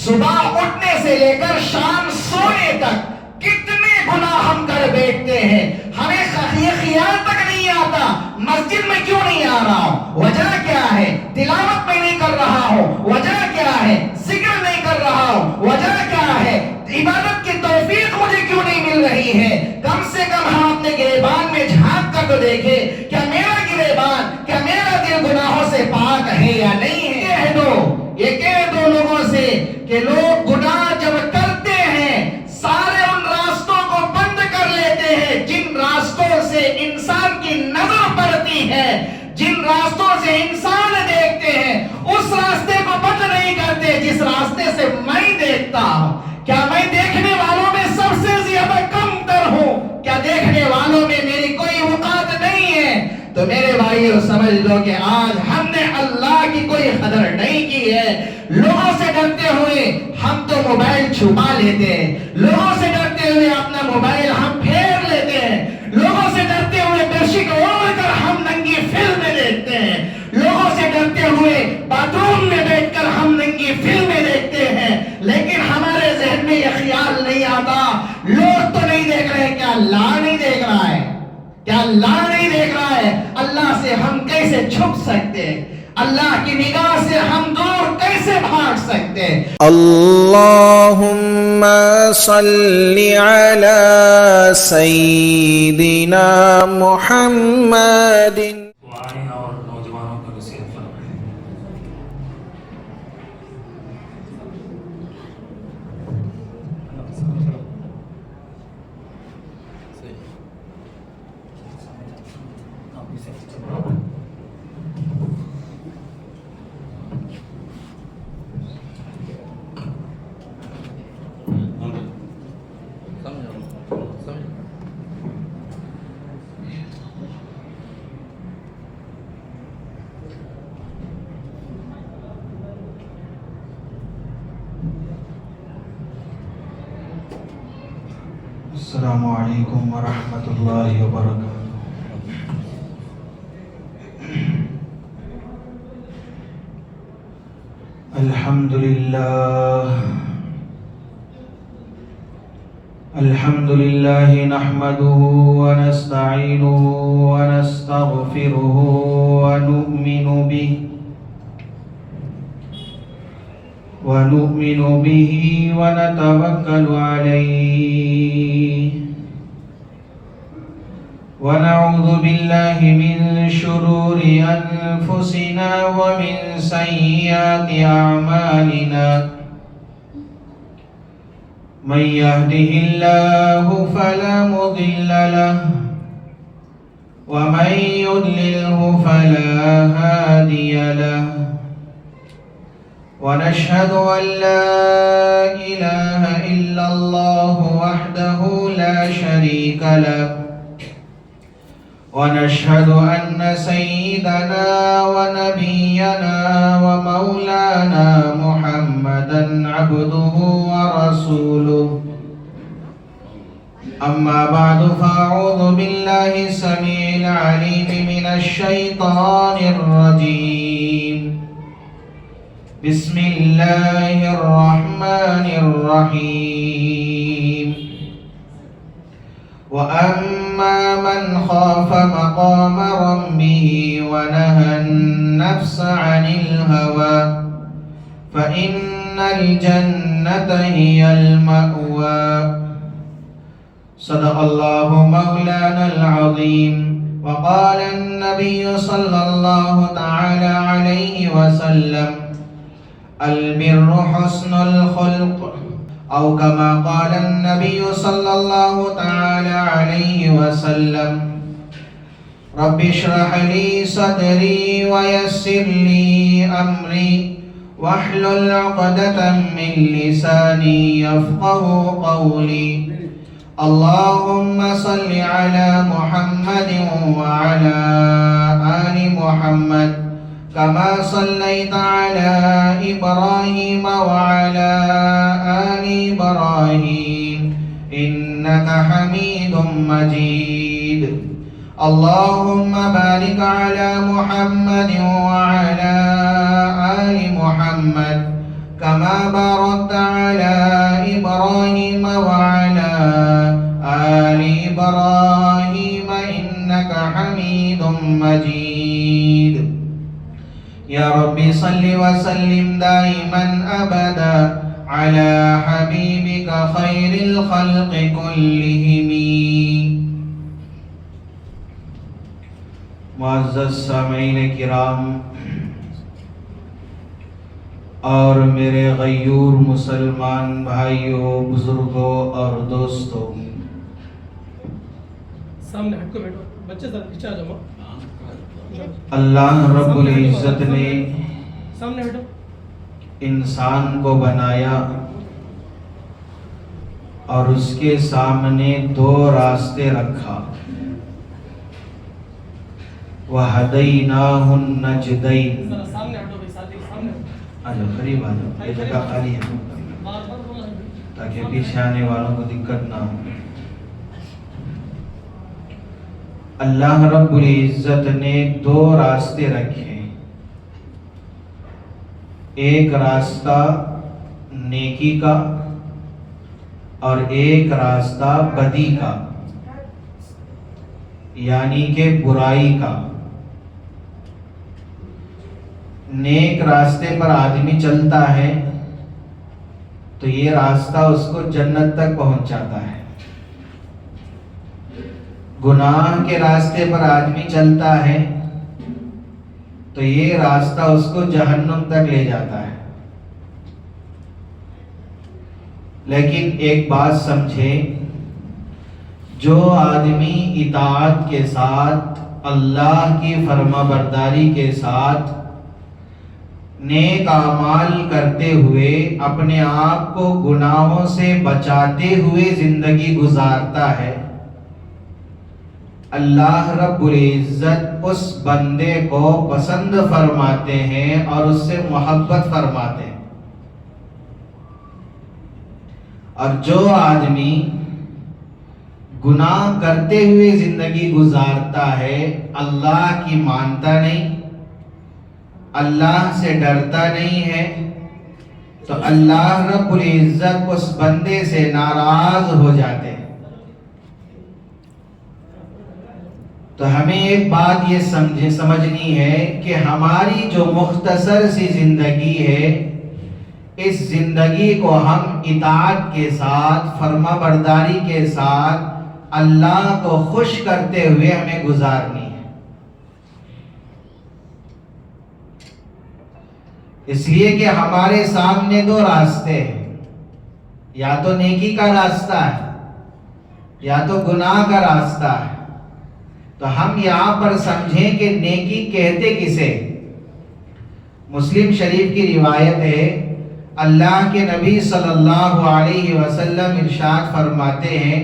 صبح اٹھنے سے لے کر شام سونے تک کتنے گناہ ہم کر بیٹھتے ہیں، ہمیں یہ خیال تک نہیں آتا مسجد میں کیوں نہیں آ رہا ہوں، وجہ کیا ہے، تلاوت میں نہیں کر رہا ہوں، وجہ کیا ہے، ذکر نہیں کر رہا ہوں، وجہ کیا ہے، عبادت کی توفیق مجھے کیوں نہیں مل رہی ہے۔ کم سے کم ہم اپنے گریبان میں جھانک کر تو دیکھیں، کیا میرا گریبان، کیا میرا دل گناہوں سے پاک ہے یا نہیں ہے۔ یہ کہہ دو لوگوں سے کہ لوگ گناہ جب کرتے ہیں سارے ان راستوں کو بند کر لیتے ہیں جن راستوں سے انسان کی نظر پڑتی ہے، جن راستوں سے انسان دیکھتے ہیں، اس راستے کو بند نہیں کرتے جس راستے سے میں دیکھتا ہوں۔ کیا میں دیکھنے والوں میں سب سے زیادہ کم تر ہوں؟ کیا دیکھنے والوں میں میری کوئی اوقات نہیں ہے؟ تو میرے بھائیو سمجھ لو کہ آج ہم نے اللہ کی کوئی قدر نہیں کی ہے۔ لوگوں سے ڈرتے ہوئے ہم تو موبائل چھپا لیتے ہیں، لوگوں سے ڈرتے ہوئے اپنا موبائل ہم پھیر لیتے ہیں، لوگوں سے ڈرتے ہوئے بیڈشیٹ اوڑھ کر ہم ننگی فلمیں دیکھتے ہیں، لوگوں سے ڈرتے ہوئے باتھ روم میں بیٹھ کر ہم ننگی فلمیں دیکھتے ہیں، لیکن ہمارے ذہن میں یہ خیال نہیں آتا لوگ تو نہیں دیکھ رہے، کیا اللہ نہیں دیکھ رہا ہے؟ کیا اللہ نہیں دیکھ رہا ہے؟ اللہ سے ہم کیسے چھپ سکتے ہیں؟ اللہ کی نگاہ سے ہم دور کیسے بھاگ سکتے ہیں؟ اللہم صلی علی سیدنا محمد۔ وعائیں اور نوجوانوں کو نصیحت فرمائیں۔ السلام علیکم ورحمۃ اللہ وبرکاتہ۔ الحمد للہ نحمده ونستعینه ونستغفره ونؤمن به ونتوكل عليه ونعوذ بالله من شرور أنفسنا ومن سيئات أعمالنا، من يهده الله فلا مضل له ومن يضلله فلا هادي له، ونشهد أن لا إله إلا الله وحده لا شريك له، ونشهد أن سيدنا ونبينا ومولانا محمدا عبده ورسوله، أما بعد فأعوذ بالله السميع العليم من الشيطان الرجيم، بسم الله الرحمن الرحيم، وأما من خاف مقام ربه ونهى النفس عن الهوى فإن الجنة هي المأوى، صدق الله مولانا العظيم، وقال النبي صلى الله تعالى عليه وسلم البر حسن الخلق، أو كما قال النبي صلى الله تعالى عليه وسلم رب اشرح لي صدري ويسر لي أمري واحلل عقدة من لساني يفقه قولي، اللهم صل على محمد وعلى آل محمد كما صليت على إبراهيم وعلى آل إبراهيم إنك حميد مجيد، اللهم بارك على محمد وعلى آل محمد كما باركت یا ربی صلی وسلم دائما ابدا علی حبیبک خیر الخلق کلہم. معزز سامعین کرام اور میرے غیور مسلمان بھائیوں، بزرگوں اور دوستوں، سامنے ہٹ کو بیٹھو بچے ذرا پیچھے آ جاؤ. اللہ رب العزت نے سامنے بیٹھو. انسان کو بنایا اور اس کے سامنے دو راستے رکھا. وَهَدَيْنَاهُ النَّجْدَيْنِ. ذرا سامنے ہٹو بھائی، ساتھی سامنے ہٹو. آجو قریب آجو، یہ جگہ خالی ہے بار بار بولا ہے. تاکہ پیچھے آنے والوں کو دقت نہ ہو. اللہ رب العزت نے دو راستے رکھے، ایک راستہ نیکی کا اور ایک راستہ بدی کا، یعنی کہ برائی کا. نیک راستے پر آدمی چلتا ہے تو یہ راستہ اس کو جنت تک پہنچاتا ہے. گناہ کے راستے پر آدمی چلتا ہے تو یہ راستہ اس کو جہنم تک لے جاتا ہے. لیکن ایک بات سمجھے، جو آدمی اطاعت کے ساتھ، اللہ کی فرما برداری کے ساتھ نیک اعمال کرتے ہوئے اپنے آپ کو گناہوں سے بچاتے ہوئے زندگی گزارتا ہے، اللہ رب العزت اس بندے کو پسند فرماتے ہیں اور اس سے محبت فرماتے ہیں. اور جو آدمی گناہ کرتے ہوئے زندگی گزارتا ہے، اللہ کی مانتا نہیں، اللہ سے ڈرتا نہیں ہے، تو اللہ رب العزت اس بندے سے ناراض ہو جاتے ہیں. تو ہمیں ایک بات یہ سمجھنی ہے کہ ہماری جو مختصر سی زندگی ہے، اس زندگی کو ہم اطاعت کے ساتھ، فرما برداری کے ساتھ اللہ کو خوش کرتے ہوئے ہمیں گزارنی ہے. اس لیے کہ ہمارے سامنے دو راستے ہیں، یا تو نیکی کا راستہ ہے یا تو گناہ کا راستہ ہے. تو ہم یہاں پر سمجھیں کہ نیکی کہتے کسے. مسلم شریف کی روایت ہے، اللہ کے نبی صلی اللہ علیہ وسلم ارشاد فرماتے ہیں،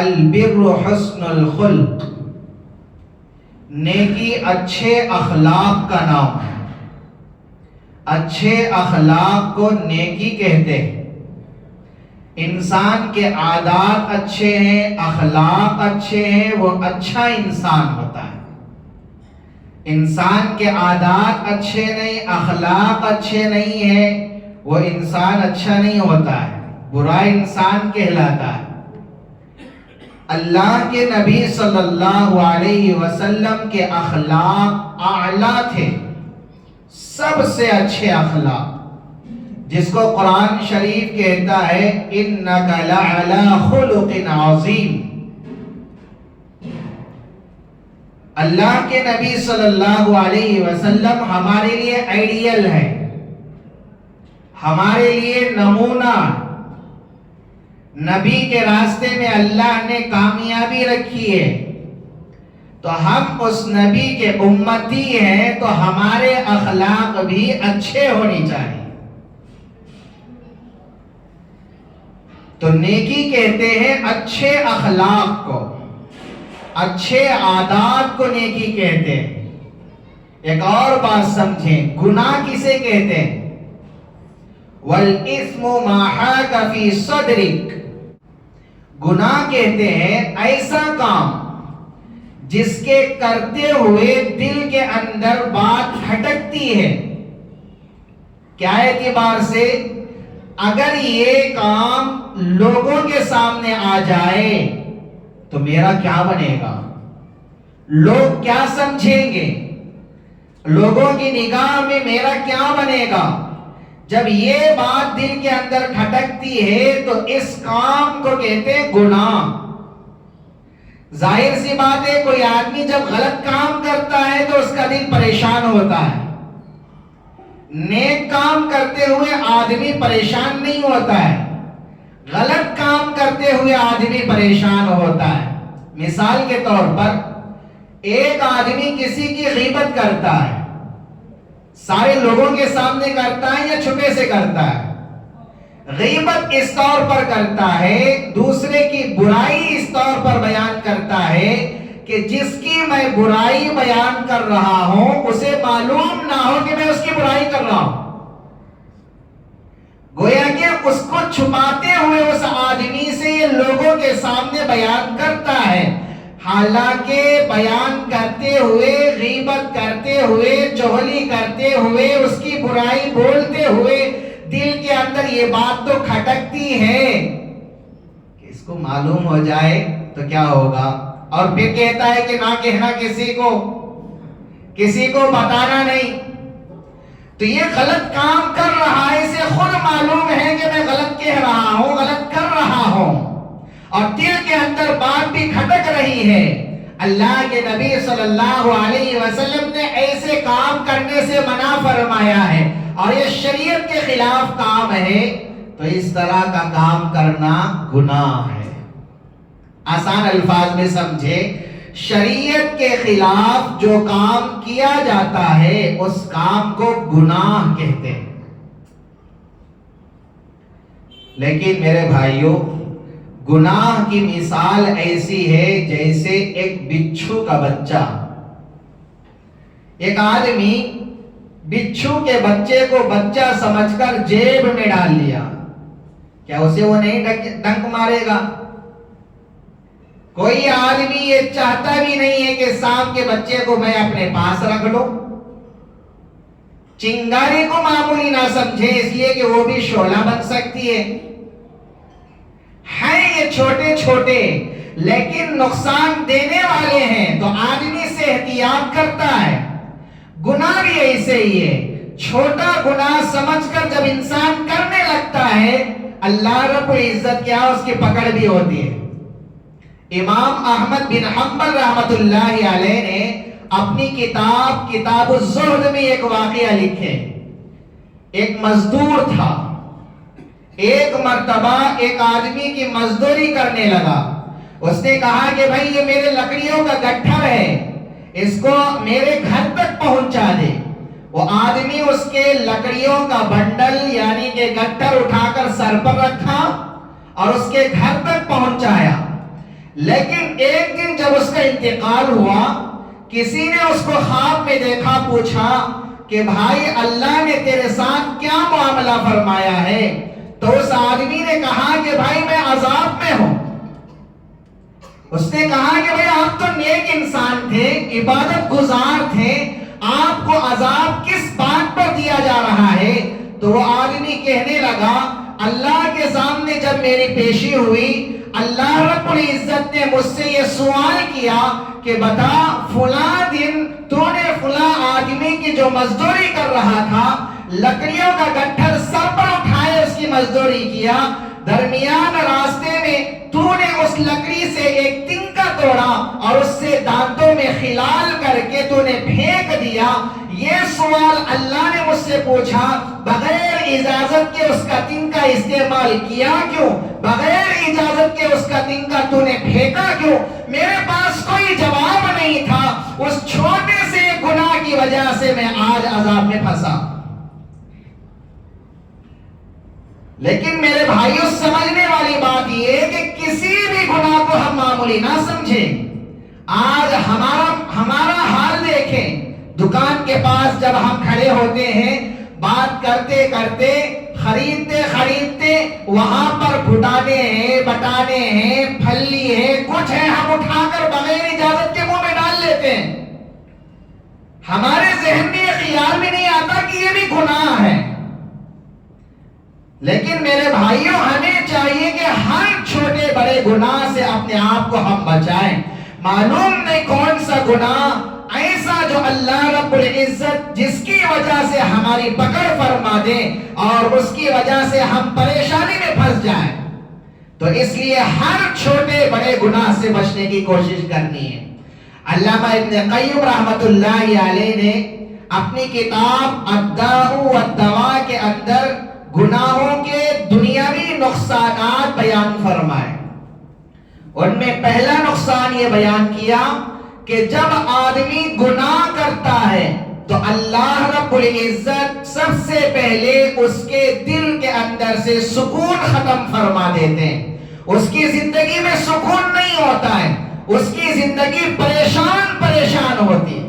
البر حسن الخلق. نیکی اچھے اخلاق کا نام ہے. اچھے اخلاق کو نیکی کہتے ہیں. انسان کے عادات اچھے ہیں، اخلاق اچھے ہیں، وہ اچھا انسان ہوتا ہے. انسان کے عادات اچھے نہیں، اخلاق اچھے نہیں ہیں، وہ انسان اچھا نہیں ہوتا ہے، برا انسان کہلاتا ہے. اللہ کے نبی صلی اللہ علیہ وسلم کے اخلاق اعلیٰ تھے، سب سے اچھے اخلاق، جس کو قرآن شریف کہتا ہے اِنَّكَ لَعَلَى خُلُقٍ عَظِيمٍ. اللہ کے نبی صلی اللہ علیہ وسلم ہمارے لیے آئیڈیل ہے، ہمارے لیے نمونہ. نبی کے راستے میں اللہ نے کامیابی رکھی ہے، تو ہم اس نبی کے امتی ہیں، تو ہمارے اخلاق بھی اچھے ہونی چاہیے. تو نیکی کہتے ہیں اچھے اخلاق کو، اچھے عادات کو نیکی کہتے ہیں. ایک اور بات سمجھیں، گناہ کسے کہتے ہیں؟ وَالْإِثْمُ مَا حَاكَ فِي صَدْرِكَ. گناہ کہتے ہیں ایسا کام جس کے کرتے ہوئے دل کے اندر بات کھٹکتی ہے. کیا اعتبار سے؟ اگر یہ کام لوگوں کے سامنے آ جائے تو میرا کیا بنے گا، لوگ کیا سمجھیں گے، لوگوں کی نگاہ میں میرا کیا بنے گا؟ جب یہ بات دل کے اندر کھٹکتی ہے تو اس کام کو کہتے ہیں گناہ۔ ظاہر سی بات ہے، کوئی آدمی جب غلط کام کرتا ہے تو اس کا دل پریشان ہوتا ہے۔ نیک کام کرتے ہوئے آدمی پریشان نہیں ہوتا ہے، غلط کام کرتے ہوئے آدمی پریشان ہوتا ہے۔ مثال کے طور پر ایک آدمی کسی کی غیبت کرتا ہے، سارے لوگوں کے سامنے کرتا ہے یا چھپے سے کرتا ہے؟ غیبت اس طور پر کرتا ہے، دوسرے کی برائی اس طور پر بیان کرتا ہے کہ جس کی میں برائی بیان کر رہا ہوں اسے معلوم نہ ہو کہ میں اس کی برائی کر رہا ہوں۔ گویا کہ اس کو چھپاتے ہوئے اس آدمی سے یہ لوگوں کے سامنے بیان کرتا ہے، حالانکہ بیان کرتے ہوئے، غیبت کرتے ہوئے، چغلی کرتے ہوئے، اس کی برائی بولتے ہوئے دل کے اندر یہ بات تو کھٹکتی ہے کہ اس کو معلوم ہو جائے تو کیا ہوگا، اور پھر کہتا ہے کہ نہ کہنا کسی کو بتانا نہیں۔ تو یہ غلط کام کر رہا ہے، اسے خود معلوم ہے کہ میں غلط کہہ رہا ہوں، غلط کر رہا ہوں، اور دل کے اندر بات بھی کھٹک رہی ہے۔ اللہ کے نبی صلی اللہ علیہ وسلم نے ایسے کام کرنے سے منع فرمایا ہے، اور یہ شریعت کے خلاف کام ہے، تو اس طرح کا کام کرنا گناہ ہے۔ آسان الفاظ میں سمجھے، شریعت کے خلاف جو کام کیا جاتا ہے اس کام کو گناہ کہتے ہیں۔ لیکن میرے بھائیوں، گناہ کی مثال ایسی ہے جیسے ایک بچھو کا بچہ۔ ایک آدمی بچھو کے بچے کو بچہ سمجھ کر جیب میں ڈال لیا، کیا اسے وہ نہیں ڈنک مارے گا؟ کوئی آدمی یہ چاہتا بھی نہیں ہے کہ سانپ کے بچے کو میں اپنے پاس رکھ لوں۔ چنگاری کو معمولی نہ سمجھے، اس لیے کہ وہ بھی شعلہ بن سکتی ہے۔ ہیں یہ چھوٹے چھوٹے لیکن نقصان دینے والے ہیں، تو آدمی سے احتیاط کرتا ہے۔ گناہ بھی ایسے ہی ہے، چھوٹا گناہ سمجھ کر جب انسان کرنے لگتا ہے، اللہ رب العزت کیا اس کی پکڑ بھی ہوتی ہے۔ امام احمد بن حنبل رحمت اللہ علیہ نے اپنی کتاب الزہد میں ایک واقعہ لکھے۔ ایک مزدور تھا، ایک مرتبہ ایک آدمی کی مزدوری کرنے لگا۔ اس نے کہا کہ بھائی یہ میرے لکڑیوں کا گٹھر ہے، اس کو میرے گھر تک پہنچا دے۔ وہ آدمی اس کے لکڑیوں کا بنڈل یعنی کہ گٹھر اٹھا کر سر پر رکھا اور اس کے گھر تک پہنچایا۔ لیکن ایک دن جب اس کا انتقال ہوا، کسی نے اس کو خواب میں دیکھا، پوچھا کہ بھائی اللہ نے تیرے ساتھ کیا معاملہ فرمایا ہے؟ تو اس آدمی نے کہا کہ بھائی میں عذاب میں ہوں۔ اس نے کہا کہ بھائی آپ تو نیک انسان تھے، عبادت گزار تھے، آپ کو عذاب کس بات پر دیا جا رہا ہے؟ تو وہ آدمی کہنے لگا، اللہ کے سامنے جب میری پیشی ہوئی، اللہ رب العزت نے مجھ سے یہ سوال کیا کہ بتا فلاں دن تو نے فلاں آدمی کی جو مزدوری کر رہا تھا، لکڑیوں کا گٹھر سر پر اٹھائے اس کی مزدوری کیا، درمیان راستے میں تو نے اس لکڑی سے ایک تنکا توڑا اور اس سے دانتوں میں خلال کر کے تو نے پھینک دیا۔ یہ سوال اللہ نے مجھ سے پوچھا، بغیر اجازت کے اس کا تنکا استعمال کیا کیوں؟ بغیر اجازت کے اس کا تنکا تو نے پھینکا کیوں؟ میرے پاس کوئی جواب نہیں تھا، اس چھوٹے سے گناہ کی وجہ سے میں آج عذاب میں پھنسا۔ لیکن میرے بھائیوں، سمجھنے والی بات یہ ہے کہ کسی بھی گناہ کو ہم معمولی نہ سمجھیں۔ آج ہمارا حال دیکھیں، دکان کے پاس جب ہم کھڑے ہوتے ہیں، بات کرتے کرتے، خریدتے وہاں پر بھٹانے ہیں، بٹانے ہیں، پھلی ہے، کچھ ہے، ہم اٹھا کر بغیر اجازت کے منہ میں ڈال لیتے ہیں۔ ہمارے ذہن میں یہ خیال بھی نہیں آتا کہ یہ بھی گناہ ہے۔ لیکن میرے بھائیوں، ہمیں چاہیے کہ ہر چھوٹے بڑے گناہ سے اپنے آپ کو ہم بچائیں۔ معلوم نہیں کون سا گناہ ایسا جو اللہ رب العزت جس کی وجہ سے ہماری پکڑ فرما دے اور اس کی وجہ سے ہم پریشانی میں پھنس جائیں. تو اس لیے ہر چھوٹے بڑے گناہ سے بچنے کی کوشش کرنی ہے. علامہ ابن قیم رحمت اللہ علیہ نے اپنی کتاب الداء والدواء کے اندر گناہوں کے دنیاوی نقصانات بیان فرمائے. ان میں پہلا نقصان یہ بیان کیا کہ جب آدمی گناہ کرتا ہے تو اللہ رب العزت سب سے پہلے اس کے دل کے اندر سے سکون ختم فرما دیتے ہیں. اس کی زندگی میں سکون نہیں ہوتا ہے, اس کی زندگی پریشان ہوتی ہے,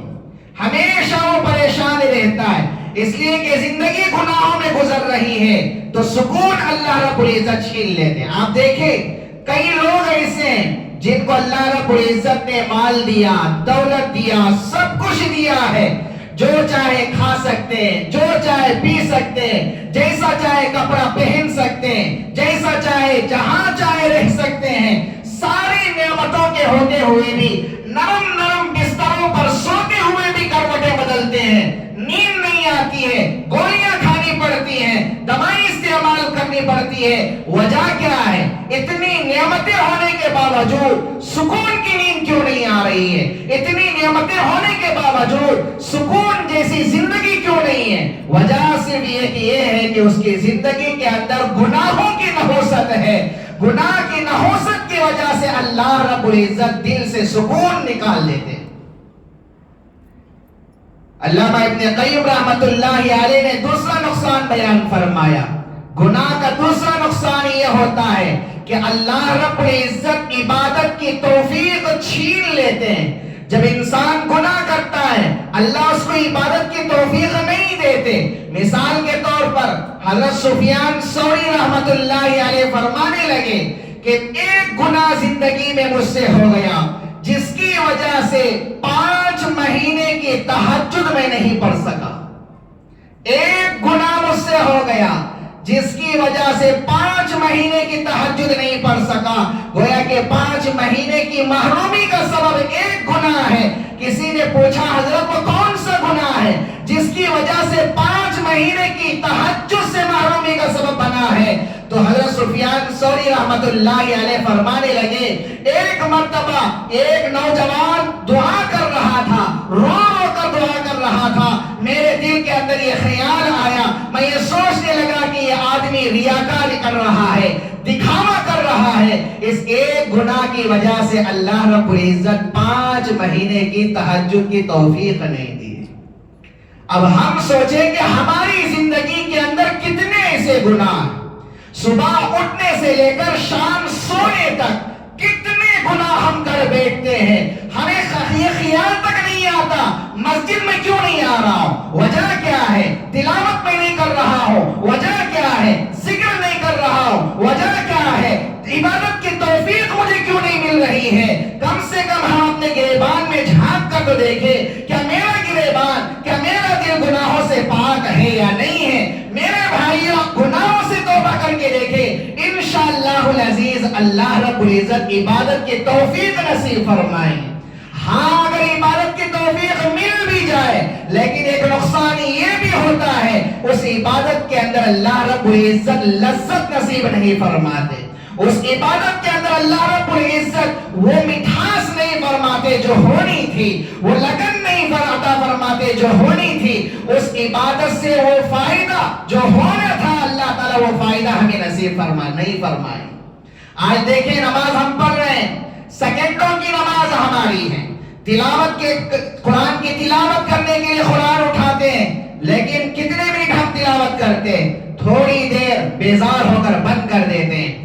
ہمیشہ وہ پریشان رہتا ہے, اس لیے کہ زندگی گناہوں میں گزر رہی ہے تو سکون اللہ رب العزت چھین لیتے ہیں. آپ دیکھیں کئی لوگ ایسے ہیں جن کو اللہ رب العزت نے مال دیا, دولت دیا, سب کچھ دیا ہے, جو چاہے کھا سکتے ہیں, جو چاہے پی سکتے ہیں, جیسا چاہے کپڑا پہن سکتے ہیں, جیسا چاہے جہاں چاہے رہ سکتے ہیں. ساری نعمتوں کے ہوتے ہوئے بھی نرم بستروں پر سوتے ہوئے بھی کروٹیں بدلتے ہیں, نیند نہیں آتی ہے, گولیاں کھانی پڑتی ہیں, دوائی استعمال کرنی پڑتی ہے. وجہ کیا ہے؟ اتنی نعمتیں ہونے کے باوجود سکون کی نیند کیوں نہیں آ رہی ہے؟ اتنی نعمتیں ہونے کے باوجود سکون جیسی زندگی کیوں نہیں ہے؟ وجہ صرف یہ ہے کہ اس کی زندگی کے اندر گناہوں کی نحوست ہے. گناہ کی نحوست کی وجہ سے اللہ رب العزت دل سے سکون نکال لیتے ہیں. علامہ ابن قیم رحمت اللہ علیہ نے دوسرا نقصان بیان فرمایا. گناہ کا دوسرا نقصان یہ ہوتا ہے کہ اللہ رب العزت عبادت کی توفیق چھین لیتے ہیں. جب انسان گناہ کرتا ہے اللہ اس کو عبادت کی توفیق نہیں دیتے. مثال کے طور پر حضرت سفیان ثوری رحمت اللہ علیہ فرمانے لگے کہ ایک گناہ زندگی میں مجھ سے ہو گیا جس کی وجہ سے 5 مہینے کی تہجد میں نہیں پڑھ سکا. ایک گناہ مجھ سے ہو گیا جس کی وجہ سے 5 مہینے کی تہجد نہیں پڑھ سکا. گویا کہ 5 مہینے کی محرومی کا سبب ایک گناہ ہے. کسی نے پوچھا حضرت وہ کون سا گناہ ہے جس کی وجہ سے 5 مہینے کی تہجد سے محرومی کا سبب بنا ہے؟ تو حضرت سفیان ثوری رحمت اللہ علیہ فرمانے لگے ایک مرتبہ ایک نوجوان دعا کر رہا تھا, رو کر دعا کر رہا تھا. میرے دل کے اندر یہ خیال آیا, میں یہ سوچنے لگا کہ یہ آدمی ریاکاری کر رہا ہے, دکھاوا کر رہا ہے. اس ایک گناہ کی وجہ سے اللہ رب العزت 5 مہینے کی تہجد کی توفیق نہیں دی. اب ہم سوچیں کہ ہماری زندگی کے اندر کتنے ایسے گناہ, صبح اٹھنے سے لے کر شام سونے تک کتنے گناہ ہم کر بیٹھتے ہیں. ہمیں یہ خیال تک نہیں آتا مسجد میں کیوں نہیں آ رہا ہوں, وجہ کیا ہے؟ تلاوت میں نہیں کر رہا ہوں, وجہ کیا ہے؟ ذکر نہیں کر رہا ہوں, وجہ کیا ہے؟ عبادت کی توفیق مجھے کیوں نہیں مل رہی ہے؟ کم سے کم ہم اپنے گریبان میں جھانک کر تو دیکھیں, کیا میرا گریبان, کیا میرا دل گناہوں سے پاک ہے یا نہیں ہے؟ میرے بھائیوں گناہوں سے توبہ کر کے دیکھیں, انشاءاللہ العزیز اللہ رب العزت عبادت کی توفیق نصیب فرمائیں. ہاں اگر عبادت کی توفیق مل بھی جائے لیکن ایک نقصان یہ بھی ہوتا ہے اس عبادت کے اندر اللہ رب العزت لذت نصیب نہیں فرماتے. اس عبادت کے اندر اللہ رب العزت وہ مٹھاس نہیں فرماتے جو ہونی تھی, وہ لگن نہیں عطا فرماتے جو ہونی تھی. اس عبادت سے وہ فائدہ جو ہونا تھا اللہ تعالیٰ وہ فائدہ ہمیں نصیب نہیں فرمائے. آج دیکھیں نماز ہم پڑھ رہے ہیں, سیکنڈوں کی نماز ہماری ہے, تلاوت کے قرآن کی تلاوت کرنے کے لیے قرآن اٹھاتے ہیں لیکن کتنے منٹ ہم تلاوت کرتے ہیں؟ تھوڑی دیر بیزار ہو کر بند کر دیتے ہیں.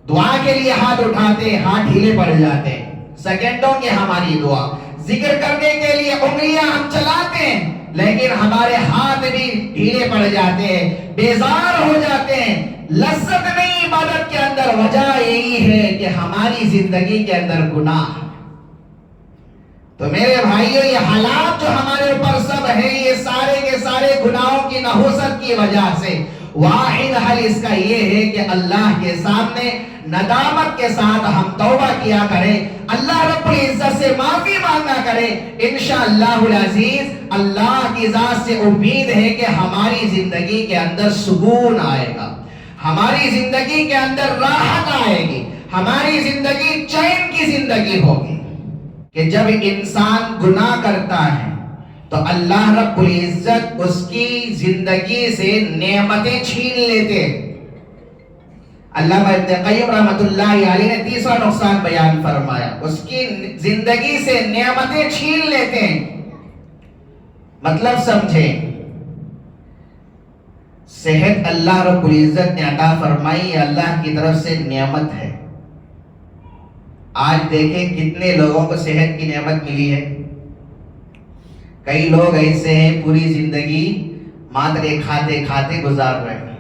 دعا کے لیے ہاتھ اٹھاتے ہیں, ہاتھ ڈھیلے پڑ جاتے ہیں. سیکنڈوں کی ہماری دعا, ذکر کرنے کے لیے انگلیاں ہم چلاتے ہیں لیکن ہمارے ہاتھ بھی ڈھیلے پڑ جاتے ہیں, بیزار ہو جاتے ہیں, لذت نہیں عبادت کے اندر. وجہ یہی ہے کہ ہماری زندگی کے اندر گناہ. تو میرے بھائیوں یہ حالات جو ہمارے اوپر سب ہے یہ سارے کے سارے گناہوں کی نحوست کی وجہ سے, واحد حل اس کا یہ ہے کہ اللہ کے سامنے ندامت کے ساتھ ہم توبہ کیا کریں، اللہ رب العزت سے معافی مانگا کریں. انشاءاللہ العزیز اللہ کی ذات سے امید ہے کہ ہماری زندگی کے اندر سکون آئے گا، ہماری زندگی کے اندر راحت آئے گی، ہماری زندگی چین کی زندگی ہوگی. کہ جب انسان گناہ کرتا ہے تو اللہ رب العزت اس کی زندگی سے نعمتیں چھین لیتے. علامہ ابن قیم رحمۃ اللہ علیہ نے تیسرا نقصان بیان فرمایا، اس کی زندگی سے نعمتیں چھین لیتے ہیں. مطلب سمجھیں، صحت اللہ رب العزت نے عطا فرمائی، یہ اللہ کی طرف سے نعمت ہے. آج دیکھیں کتنے لوگوں کو صحت کی نعمت ملی ہے. کئی لوگ ایسے ہیں پوری زندگی ماترے کھاتے کھاتے گزار رہے ہیں.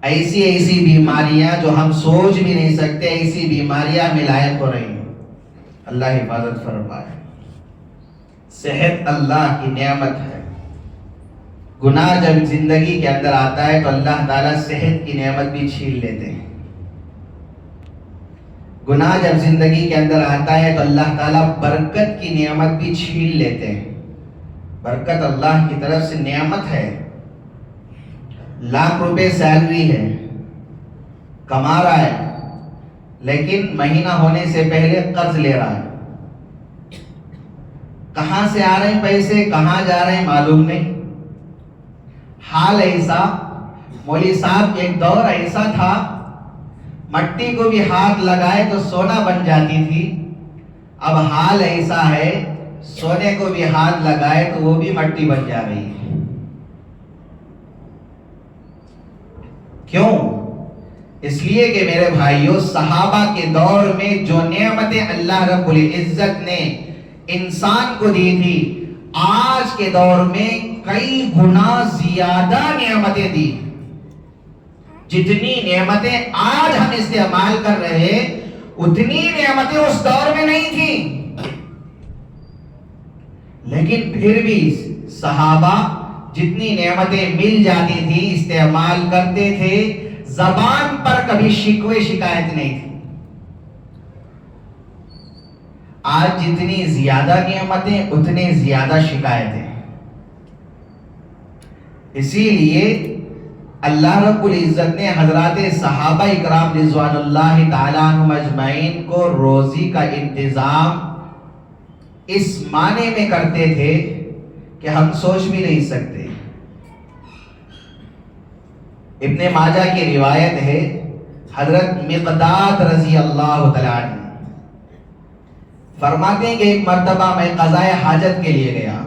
ایسی بیماریاں جو ہم سوچ بھی نہیں سکتے، ایسی بیماریاں ملائق ہو رہی ہیں. اللہ حفاظت فرمائے. صحت اللہ کی نعمت ہے. گناہ جب زندگی کے اندر آتا ہے تو اللہ تعالیٰ صحت کی نعمت بھی چھین لیتے ہیں. گناہ جب زندگی کے اندر آتا ہے تو اللہ تعالیٰ برکت کی نعمت بھی چھین لیتے ہیں. برکت اللہ کی طرف سے نعمت ہے. لاکھ روپے سیلری ہے، کما رہا ہے، لیکن مہینہ ہونے سے پہلے قرض لے رہا ہے. کہاں سے آ رہے ہیں پیسے، کہاں جا رہے ہیں معلوم نہیں. حال ایسا، مولوی صاحب ایک دور ایسا تھا مٹی کو بھی ہاتھ لگائے تو سونا بن جاتی تھی. اب حال ایسا ہے سونے کو بھی ہاتھ لگائے تو وہ بھی مٹی بن جا رہی ہے. کیوں؟ اس لیے کہ میرے بھائیوں، صحابہ کے دور میں جو نعمتیں اللہ رب العزت نے انسان کو دی تھی، آج کے دور میں کئی گنا زیادہ نعمتیں دی. جتنی نعمتیں آج ہم استعمال کر رہے ہیں اتنی نعمتیں اس دور میں نہیں تھیں. لیکن پھر بھی صحابہ جتنی نعمتیں مل جاتی تھی استعمال کرتے تھے. زبان پر کبھی شکوے شکایت نہیں تھی. آج جتنی زیادہ نعمتیں اتنی زیادہ شکایتیں. اسی لیے اللہ رب العزت نے حضرات صحابہ اکرام رضوان اللہ تعالیٰ عنہم اجمعین کو روزی کا انتظام اس معنی میں کرتے تھے کہ ہم سوچ بھی نہیں سکتے. ابن ماجہ کی روایت ہے، حضرت مقداد رضی اللہ تعالیٰ عنہ فرماتے ہیں کہ ایک مرتبہ میں قضائے حاجت کے لیے گیا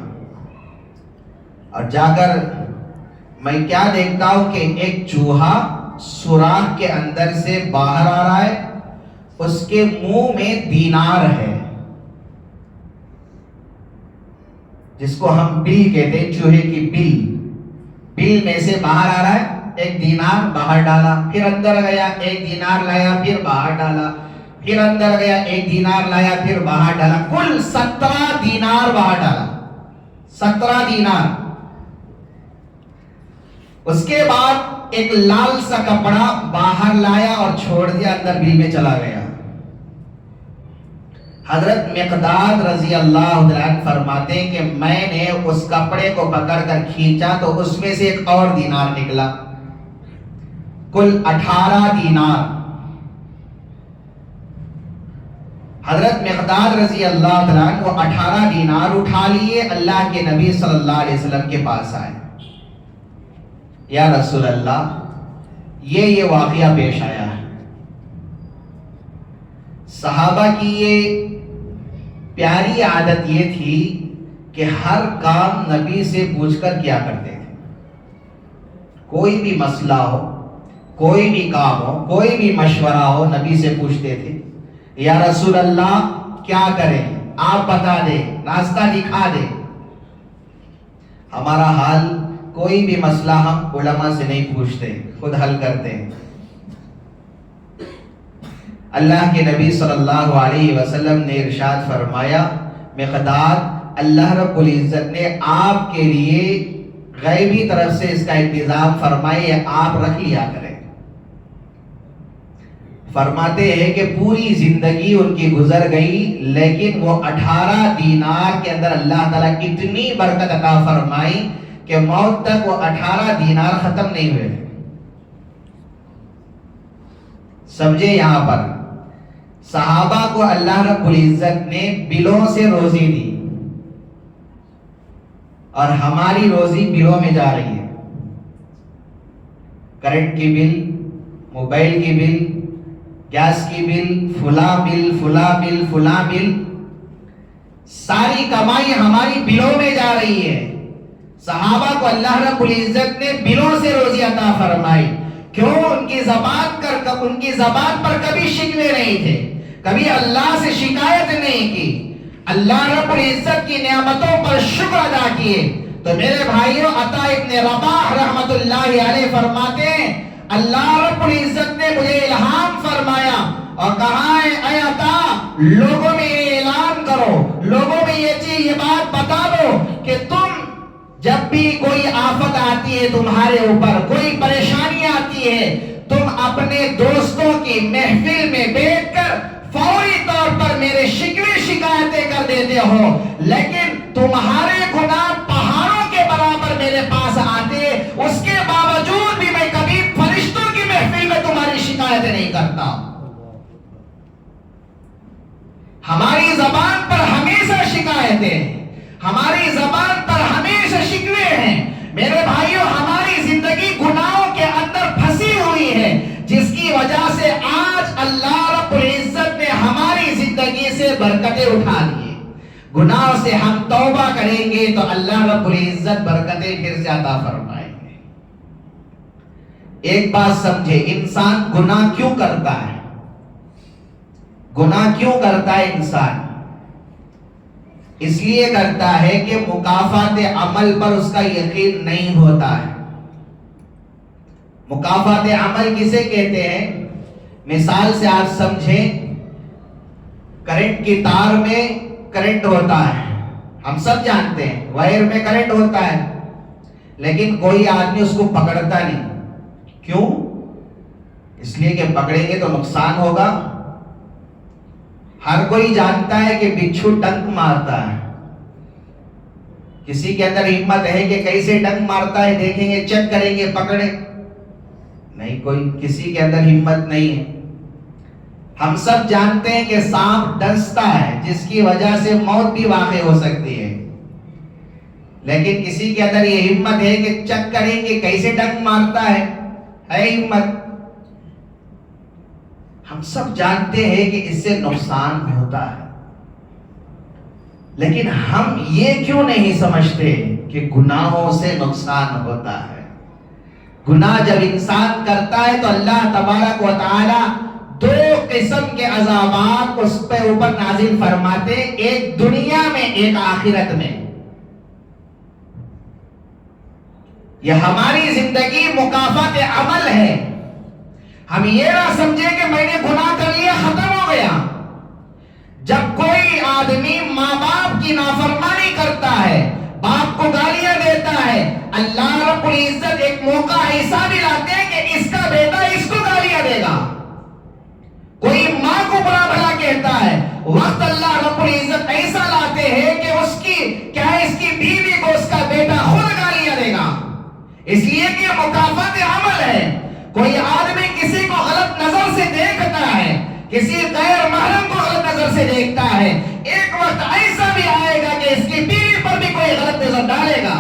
اور جا کر میں کیا دیکھتا ہوں کہ ایک چوہا سوراخ کے اندر سے باہر آ رہا ہے، اس کے منہ میں دینار ہے جس کو ہم بل کہتے ہیں، چوہے کی بل میں سے باہر آ رہا ہے. ایک دینار باہر ڈالا، پھر اندر گیا، ایک دینار لایا، پھر باہر ڈالا، پھر اندر گیا، ایک دینار لایا، پھر باہر ڈالا. کل 17 دینار باہر ڈالا. 17 دینار. اس کے بعد ایک لال سا کپڑا باہر لایا اور چھوڑ دیا، اندر بل میں چلا گیا. حضرت مقداد رضی اللہ عنہ فرماتے ہیں کہ میں نے اس کپڑے کو پکڑ کر کھینچا تو اس میں سے ایک اور دینار نکلا. کل 18 دینار. حضرت مقداد رضی اللہ عنہ وہ 18 دینار اٹھا لیے، اللہ کے نبی صلی اللہ علیہ وسلم کے پاس آئے. یا رسول اللہ، یہ واقعہ پیش آیا ہے. صحابہ کی یہ پیاری عادت یہ تھی کہ ہر کام نبی سے پوچھ کر کیا کرتے تھے. کوئی بھی مسئلہ ہو، کوئی بھی کام ہو، کوئی بھی مشورہ ہو، نبی سے پوچھتے تھے، یا رسول اللہ کیا کریں، آپ بتا دیں، راستہ دکھا دیں. ہمارا حال کوئی بھی مسئلہ ہم علماء سے نہیں پوچھتے، خود حل کرتے ہیں. اللہ کے نبی صلی اللہ علیہ وسلم نے ارشاد فرمایا، مقداد، اللہ رب العزت نے آپ کے لیے غیبی طرف سے اس کا انتظام فرمائے، آپ رکھ لیا کریں۔ فرماتے ہیں کہ پوری زندگی ان کی گزر گئی، لیکن وہ 18 دینار کے اندر اللہ تعالیٰ اتنی برکت عطا فرمائی کہ موت تک وہ 18 دینار ختم نہیں ہوئے۔ سمجھے یہاں پر صحابہ کو اللہ رب العزت نے بلوں سے روزی دی، اور ہماری روزی بلوں میں جا رہی ہے۔ کرنٹ کی بل، موبائل کی بل، گیس کی بل، فلاں بل، فلاں بل، فلاں بل، ساری کمائی ہماری بلوں میں جا رہی ہے۔ صحابہ کو اللہ رب العزت نے بلوں سے روزی عطا فرمائی۔ کیوں؟ ان کی زبان پر کبھی شکوے نہیں تھے، کبھی اللہ سے شکایت نہیں کی، اللہ رب العزت کی نعمتوں پر شکر ادا کیے۔ تو میرے بھائیوں، عطا ابن رباح رحمت اللہ علیہ فرماتے ہیں اللہ رب العزت نے مجھے الہام فرمایا اور کہا ہے اے عطا، لوگوں میں یہ اعلان کرو، لوگوں میں یہ بات بتا دو کہ تم جب بھی کوئی آفت آتی ہے تمہارے اوپر، کوئی پریشانی آتی ہے، تم اپنے دوستوں کی محفل میں بیٹھ کر فوری طور پر میرے شکوے شکایتیں کر دیتے ہو، لیکن تمہارے گناہ پہاڑوں کے برابر میرے پاس آتے، اس کے باوجود بھی میں کبھی فرشتوں کی محفل میں تمہاری شکایتیں نہیں کرتا۔ ہماری زبان پر ہمیشہ شکایتیں، ہماری زبان پر ہمیشہ شکوے ہیں۔ میرے بھائیوں، ہماری زندگی گناہوں کے اندر پھنسی ہوئی ہے، جس کی وجہ سے آج اللہ رب العزت نے ہماری زندگی سے برکتیں اٹھا لی۔ گناہوں سے ہم توبہ کریں گے تو اللہ رب العزت برکتیں پھر سے عطا فرمائیں گے۔ ایک بات سمجھے، انسان گناہ کیوں کرتا ہے؟ گناہ کیوں کرتا ہے انسان؟ اس لیے کرتا ہے کہ مکافات عمل پر اس کا یقین نہیں ہوتا ہے۔ مکافات عمل کسے کہتے ہیں؟ مثال سے آپ سمجھیں، کرنٹ کی تار میں کرنٹ ہوتا ہے، ہم سب جانتے ہیں وائر میں کرنٹ ہوتا ہے، لیکن کوئی آدمی اس کو پکڑتا نہیں۔ کیوں؟ اس لیے کہ پکڑیں گے تو نقصان ہوگا۔ ہر کوئی جانتا ہے کہ بچھو ڈنک مارتا ہے، کسی کے اندر ہمت ہے کہ کیسے ڈنک مارتا ہے دیکھیں گے، چیک کریں گے، پکڑیں نہیں، کوئی کسی کے اندر ہمت نہیں ہے۔ ہم سب جانتے ہیں کہ سانپ ڈستا ہے جس کی وجہ سے موت بھی واقع ہو سکتی ہے، لیکن کسی کے اندر یہ ہمت ہے کہ چیک کریں گے کیسے ڈنک مارتا ہے ہمت؟ ہم سب جانتے ہیں کہ اس سے نقصان ہوتا ہے، لیکن ہم یہ کیوں نہیں سمجھتے کہ گناہوں سے نقصان ہوتا ہے؟ گناہ جب انسان کرتا ہے تو اللہ تبارک و تعالی 2 قسم کے عذابات اس پہ اوپر نازل فرماتے، ایک دنیا میں، ایک آخرت میں۔ یہ ہماری زندگی مکافات عمل ہے۔ ہم یہ نہ سمجھے کہ میں نے گناہ کر لیا ختم ہو گیا۔ جب کوئی آدمی ماں باپ کی نافرمانی کرتا ہے، باپ کو گالیاں دیتا ہے، اللہ رب العزت ایک موقع ایسا بھی لاتے ہیں کہ اس کا بیٹا اس کو گالیاں دے گا۔ کوئی ماں کو برا بھلا کہتا ہے، وقت اللہ رب العزت ایسا لاتے ہیں کہ اس کی بیوی کو اس کا بیٹا خود گالیاں دے گا، اس لیے کہ مکافات عمل ہے۔ کوئی آدمی کسی کو غلط نظر سے دیکھتا ہے، کسی غیر محرم کو غلط نظر سے دیکھتا ہے، ایک وقت ایسا بھی آئے گا کہ اس کی بیوی پر بھی کوئی غلط نظر ڈالے گا۔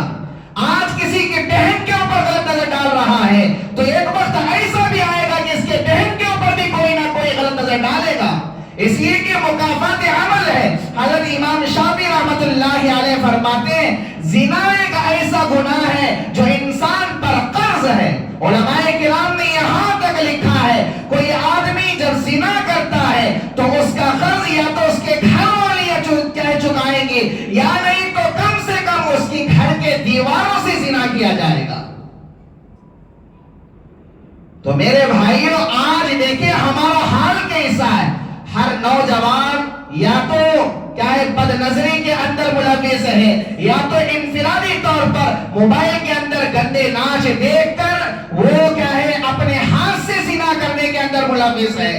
آج کسی کی بہن کے اوپر غلط نظر ڈال رہا ہے تو ایک وقت ایسا بھی آئے گا کہ اس کے بہن کے اوپر بھی کوئی نہ کوئی غلط نظر ڈالے گا، اس لیے کہ مکافات عمل ہے۔ حضرت امام شافعی رحمت اللہ علیہ فرماتے ہیں زنا ایک ایسا گناہ ہے جو انسان پر قرض ہے۔ علماء کرام نے یہاں تک لکھا ہے کوئی آدمی جب زنا کرتا ہے تو اس کا قرض یا تو اس کے گھر والے چکائیں گے، یا نہیں تو کم سے کم اس کی گھر کے دیواروں سے زنا کیا جائے گا۔ تو میرے بھائیوں، آج دیکھیں ہمارا حال کیسا ہے۔ ہر نوجوان یا تو کیا ہے ہے بد نظری کے اندر ملوث ہے، یا تو انفرادی طور پر موبائل کے اندر گندے ناچ دیکھ کر وہ کیا ہے اپنے ہاتھ سے زنا کرنے کے اندر ملوث ہے۔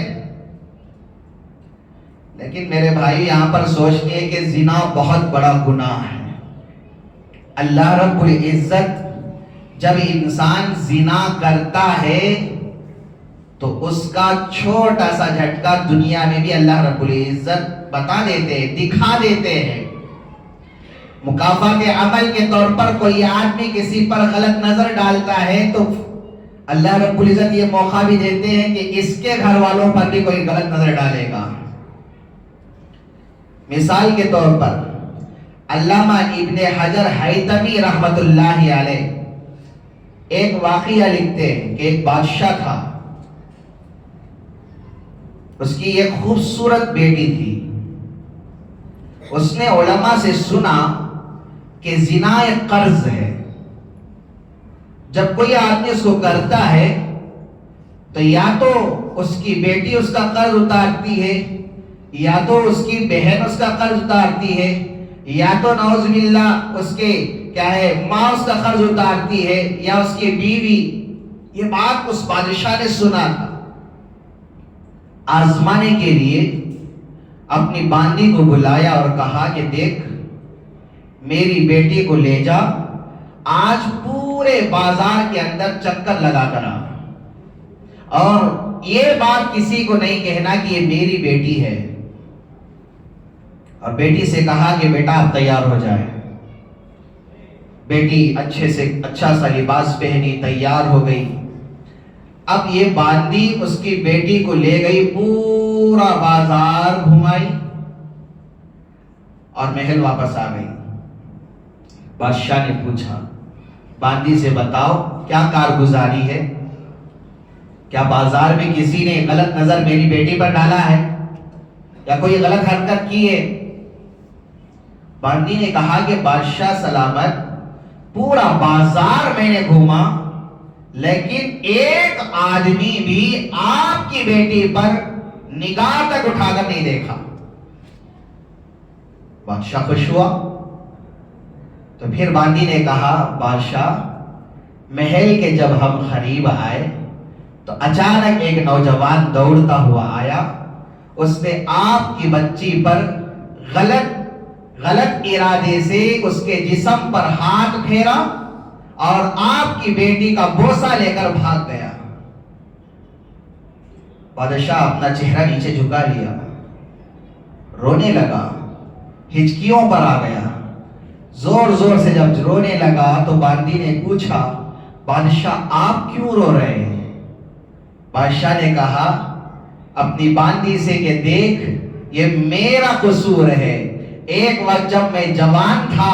لیکن میرے بھائی یہاں پر سوچئے کہ زنا بہت بڑا گناہ ہے۔ اللہ رب العزت جب انسان زنا کرتا ہے تو اس کا چھوٹا سا جھٹکا دنیا میں بھی اللہ رب العزت بتا دیتے ہیں، دکھا دیتے ہیں۔ مکافات عمل کے طور پر کوئی آدمی کسی پر غلط نظر ڈالتا ہے تو اللہ رب العزت یہ موقع بھی دیتے ہیں کہ اس کے گھر والوں پر بھی کوئی غلط نظر ڈالے گا۔ مثال کے طور پر علامہ ابن حجر حیتمی رحمت اللہ علیہ ایک واقعہ لکھتے ہیں کہ ایک بادشاہ تھا، اس کی ایک خوبصورت بیٹی تھی۔ اس نے علماء سے سنا کہ زنا ایک قرض ہے، جب کوئی آدمی اس کو کرتا ہے تو یا تو اس کی بیٹی اس کا قرض اتارتی ہے، یا تو اس کی بہن اس کا قرض اتارتی ہے، یا تو نعوذ باللہ اس کے کیا ہے ماں اس کا قرض اتارتی ہے، یا اس کی بیوی۔ یہ بات اس بادشاہ نے سنا تھا۔ آزمانے کے لیے اپنی باندی کو بلایا اور کہا کہ دیکھ میری بیٹی کو لے جا، آج پورے بازار کے اندر چکر لگا کر آ، اور یہ بات کسی کو نہیں کہنا کہ یہ میری بیٹی ہے۔ اور بیٹی سے کہا کہ بیٹا آپ تیار ہو جائے۔ بیٹی اچھے سے اچھا سا لباس پہنی، تیار ہو گئی۔ اب یہ باندی اس کی بیٹی کو لے گئی، پورا بازار گھمائی اور محل واپس آ گئی۔ بادشاہ نے پوچھا باندی سے بتاؤ کیا کارگزاری ہے، کیا بازار میں کسی نے غلط نظر میری بیٹی پر ڈالا ہے یا کوئی غلط حرکت کی ہے؟ باندی نے کہا کہ بادشاہ سلامت، پورا بازار میں نے گھوما لیکن ایک آدمی بھی آپ کی بیٹی پر نگاہ تک اٹھا کر نہیں دیکھا۔ بادشاہ خوش ہوا تو پھر باندی نے کہا بادشاہ، محل کے جب ہم قریب آئے تو اچانک ایک نوجوان دوڑتا ہوا آیا، اس نے آپ کی بچی پر غلط ارادے سے اس کے جسم پر ہاتھ پھیرا اور آپ کی بیٹی کا بوسہ لے کر بھاگ گیا۔ بادشاہ اپنا چہرہ نیچے جھکا لیا، رونے لگا، ہچکیوں پر آ گیا۔ زور زور سے جب رونے لگا تو باندی نے پوچھا بادشاہ آپ کیوں رو رہے ہیں؟ بادشاہ نے کہا اپنی باندی سے کہ دیکھ یہ میرا قصور ہے، ایک وقت جب میں جوان تھا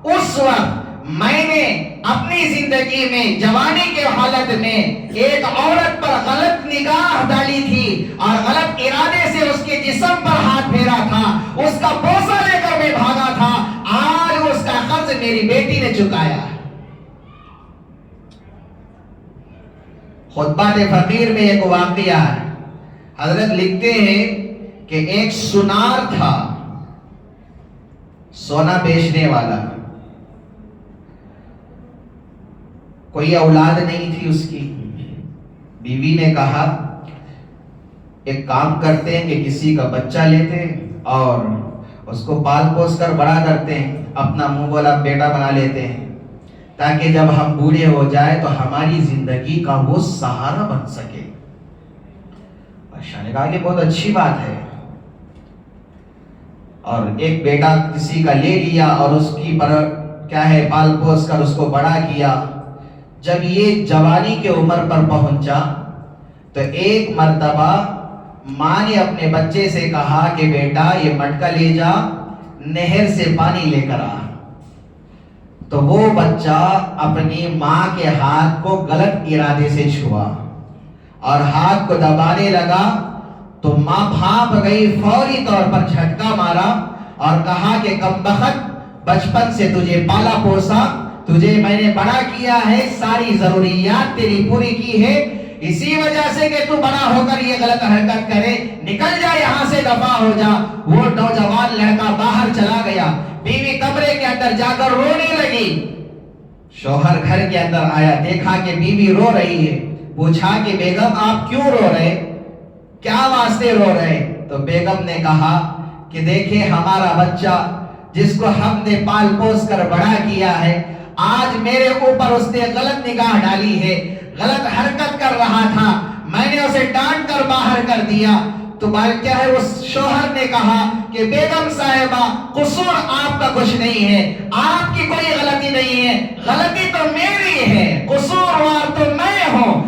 اس وقت میں نے اپنی زندگی میں جوانی کے حالت میں ایک عورت پر غلط نگاہ ڈالی تھی اور غلط ارادے سے اس کے جسم پر ہاتھ پھیرا تھا، اس کا بوسہ لے کر میں بھاگا تھا، آج اس کا قرض میری بیٹی نے چکایا۔ خطبات فقیر میں ایک واقعہ ہے، حضرت لکھتے ہیں کہ ایک سنار تھا، سونا بیچنے والا، کوئی اولاد نہیں تھی اس کی۔ بیوی نے کہا ایک کام کرتے ہیں کہ کسی کا بچہ لیتے ہیں اور اس کو پال پوس کر بڑا کرتے ہیں، اپنا منہ بولا بیٹا بنا لیتے ہیں تاکہ جب ہم بوڑھے ہو جائے تو ہماری زندگی کا وہ سہارا بن سکے۔ بادشاہ نے کہا کہ بہت اچھی بات ہے، اور ایک بیٹا کسی کا لے لیا اور اس کی پر کیا ہے پال پوس کر اس کو بڑا کیا۔ جب یہ جوانی کے عمر پر پہنچا تو ایک مرتبہ ماں نے اپنے بچے سے کہا کہ بیٹا یہ مٹکا لے جا، نہر سے پانی لے کر آ۔ تو وہ بچہ اپنی ماں کے ہاتھ کو غلط ارادے سے چھوا اور ہاتھ کو دبانے لگا تو ماں بھاپ گئی، فوری طور پر جھٹکا مارا اور کہا کہ کمبخت، بچپن سے تجھے پالا پوسا، تجھے میں نے بڑا کیا ہے، ساری ضروریات تیری پوری کی ہے، اسی وجہ سے کہ تو بڑا ہو کر یہ غلط حرکت کرے، نکل جا یہاں سے، دفع ہو جا۔ وہ نوجوان لڑکا باہر چلا گیا، بیوی کمرے کے اندر جا کر رونے لگی۔ شوہر گھر کے اندر آیا، دیکھا کہ بیوی رو رہی ہے، پوچھا کہ بیگم آپ کیوں رو رہے، کیا واسطے رو رہے؟ تو بیگم نے کہا کہ دیکھیں ہمارا بچہ جس کو ہم نے پال پوس کر بڑا کیا ہے، آج میرے اوپر اس نے غلط نگاہ ڈالی ہے، غلط حرکت کر رہا تھا، میں نے اسے ڈانٹ کر باہر کر دیا۔ تو کیا ہے، اس شوہر نے کہا کہ بیگم صاحبہ قصور آپ کا کچھ نہیں ہے، آپ کی کوئی غلطی نہیں ہے، غلطی تو میری ہے، قصوروار تو میں ہوں۔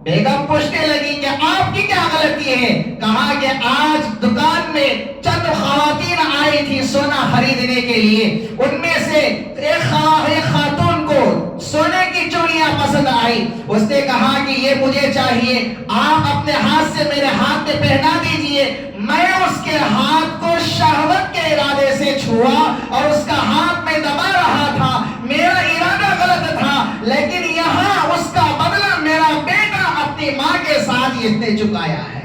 بیگم پوچھنے لگی کہ آپ کی کیا غلطی ہے؟ کہا کہ آج دکان میں چند خواتین آئی تھی سونا خریدنے کے لیے، ان میں سے ایک خاتون کو سونے کی چوڑیاں پسند آئی، اس نے کہا کہ یہ مجھے چاہیے، آپ اپنے ہاتھ سے میرے ہاتھ میں پہنا دیجئے۔ میں اس کے ہاتھ کو شہوت کے ارادے سے چھوا اور اس کا ہاتھ میں دبا رہا تھا، میرا ارادہ غلط تھا، لیکن یہاں اس کا بدلہ میرا بیٹا اپنی ماں کے ساتھ اس نے چکایا ہے۔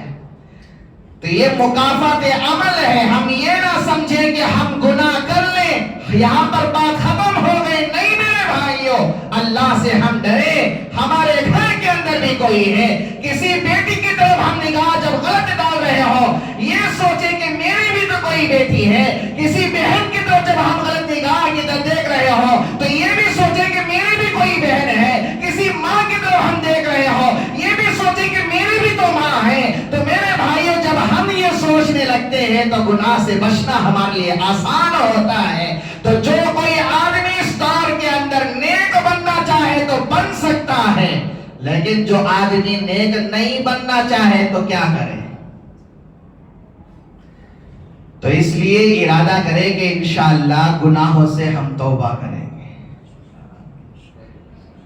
تو یہ مکافات عمل ہے، ہم یہ نہ سمجھیں کہ ہم گناہ کر لیں یہاں پر بات ختم ہو گئی، نہیں میرے بھائیوں، اللہ سے ہم ڈرے۔ ہمارے گھر کے اندر بھی کوئی ہے، کسی بیٹی کی طرف ہم نگاہ جب غلط ڈال رہے ہو، یہ سوچیں کہ میری بھی تو کوئی بیٹی ہے، کسی بہن کی طرف جب ہم غلط نگاہ کی طرف دیکھ رہے ہو تو یہ بھی سوچیں کہ میری بھی کوئی بہن ہے، کسی ماں کی طرف ہم دیکھ رہے ہو یہ بھی سوچیں کہ میری بھی تو ماں ہے۔ تو میرے بھائیوں، جب ہم یہ سوچنے لگتے ہیں تو گناہ سے بچنا ہمارے لیے آسان ہوتا ہے۔ تو جو کوئی آدمی اس دور کے اندر نیک بننا چاہے تو بن سکتا ہے، لیکن جو آدمی نیک نہیں بننا چاہے تو کیا کرے؟ تو اس لیے ارادہ کریں کہ انشاءاللہ گناہوں سے ہم توبہ کریں گے۔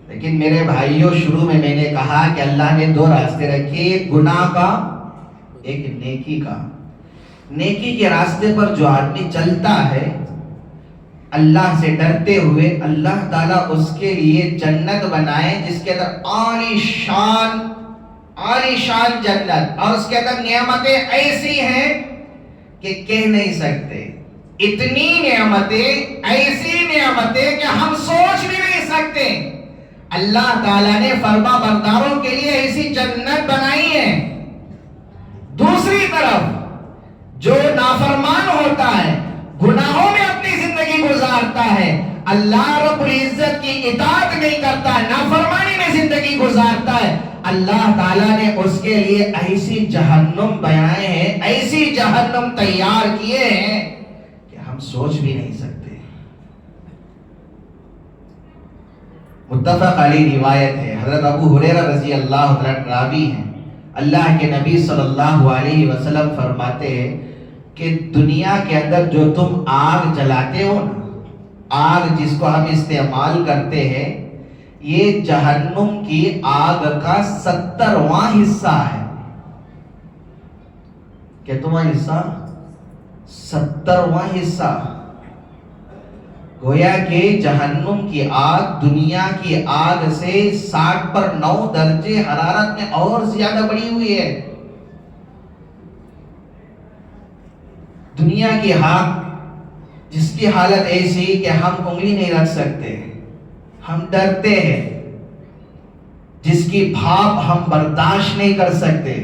لیکن میرے بھائیوں، شروع میں نے کہا کہ اللہ نے دو راستے رکھے، ایک گناہ کا، ایک نیکی کا۔ نیکی کے راستے پر جو آدمی چلتا ہے اللہ سے ڈرتے ہوئے، اللہ تعالیٰ اس کے لیے جنت بنائے جس کے اندر عالی شان جنت، اور اس کے اندر نعمتیں ایسی ہیں کہ کہہ نہیں سکتے، اتنی نعمتیں، ایسی نعمتیں کہ ہم سوچ بھی نہیں سکتے۔ اللہ تعالیٰ نے فرما برداروں کے لیے ایسی جنت بنائی ہے۔ دوسری طرف جو نافرمان ہوتا ہے، گناہوں میں اپنی زندگی گزارتا ہے، اللہ رب العزت کی اطاعت نہیں کرتا ہے، نافرمانی میں زندگی گزارتا ہے، اللہ تعالیٰ نے اس کے لیے ایسی جہنم بنائے ہیں، ایسی جہنم تیار کیے ہیں کہ ہم سوچ بھی نہیں سکتے۔ متفق علیہ روایت ہے، حضرت ابو ہریرہ رضی اللہ عنہ راوی ہیں، اللہ کے نبی صلی اللہ علیہ وسلم فرماتے ہیں کہ دنیا کے اندر جو تم آگ جلاتے ہو نا، آگ جس کو ہم استعمال کرتے ہیں، یہ جہنم کی آگ کا 70واں حصہ ہے۔ کتواں حصہ؟ 70واں حصہ۔ گویا کہ جہنم کی آگ دنیا کی آگ سے 60/9 درجے حرارت میں اور زیادہ بڑھی ہوئی ہے۔ دنیا کی آگ جس کی حالت ایسی کہ ہم انگلی نہیں رکھ سکتے، ہم ڈرتے ہیں، جس کی بھاپ ہم برداشت نہیں کر سکتے،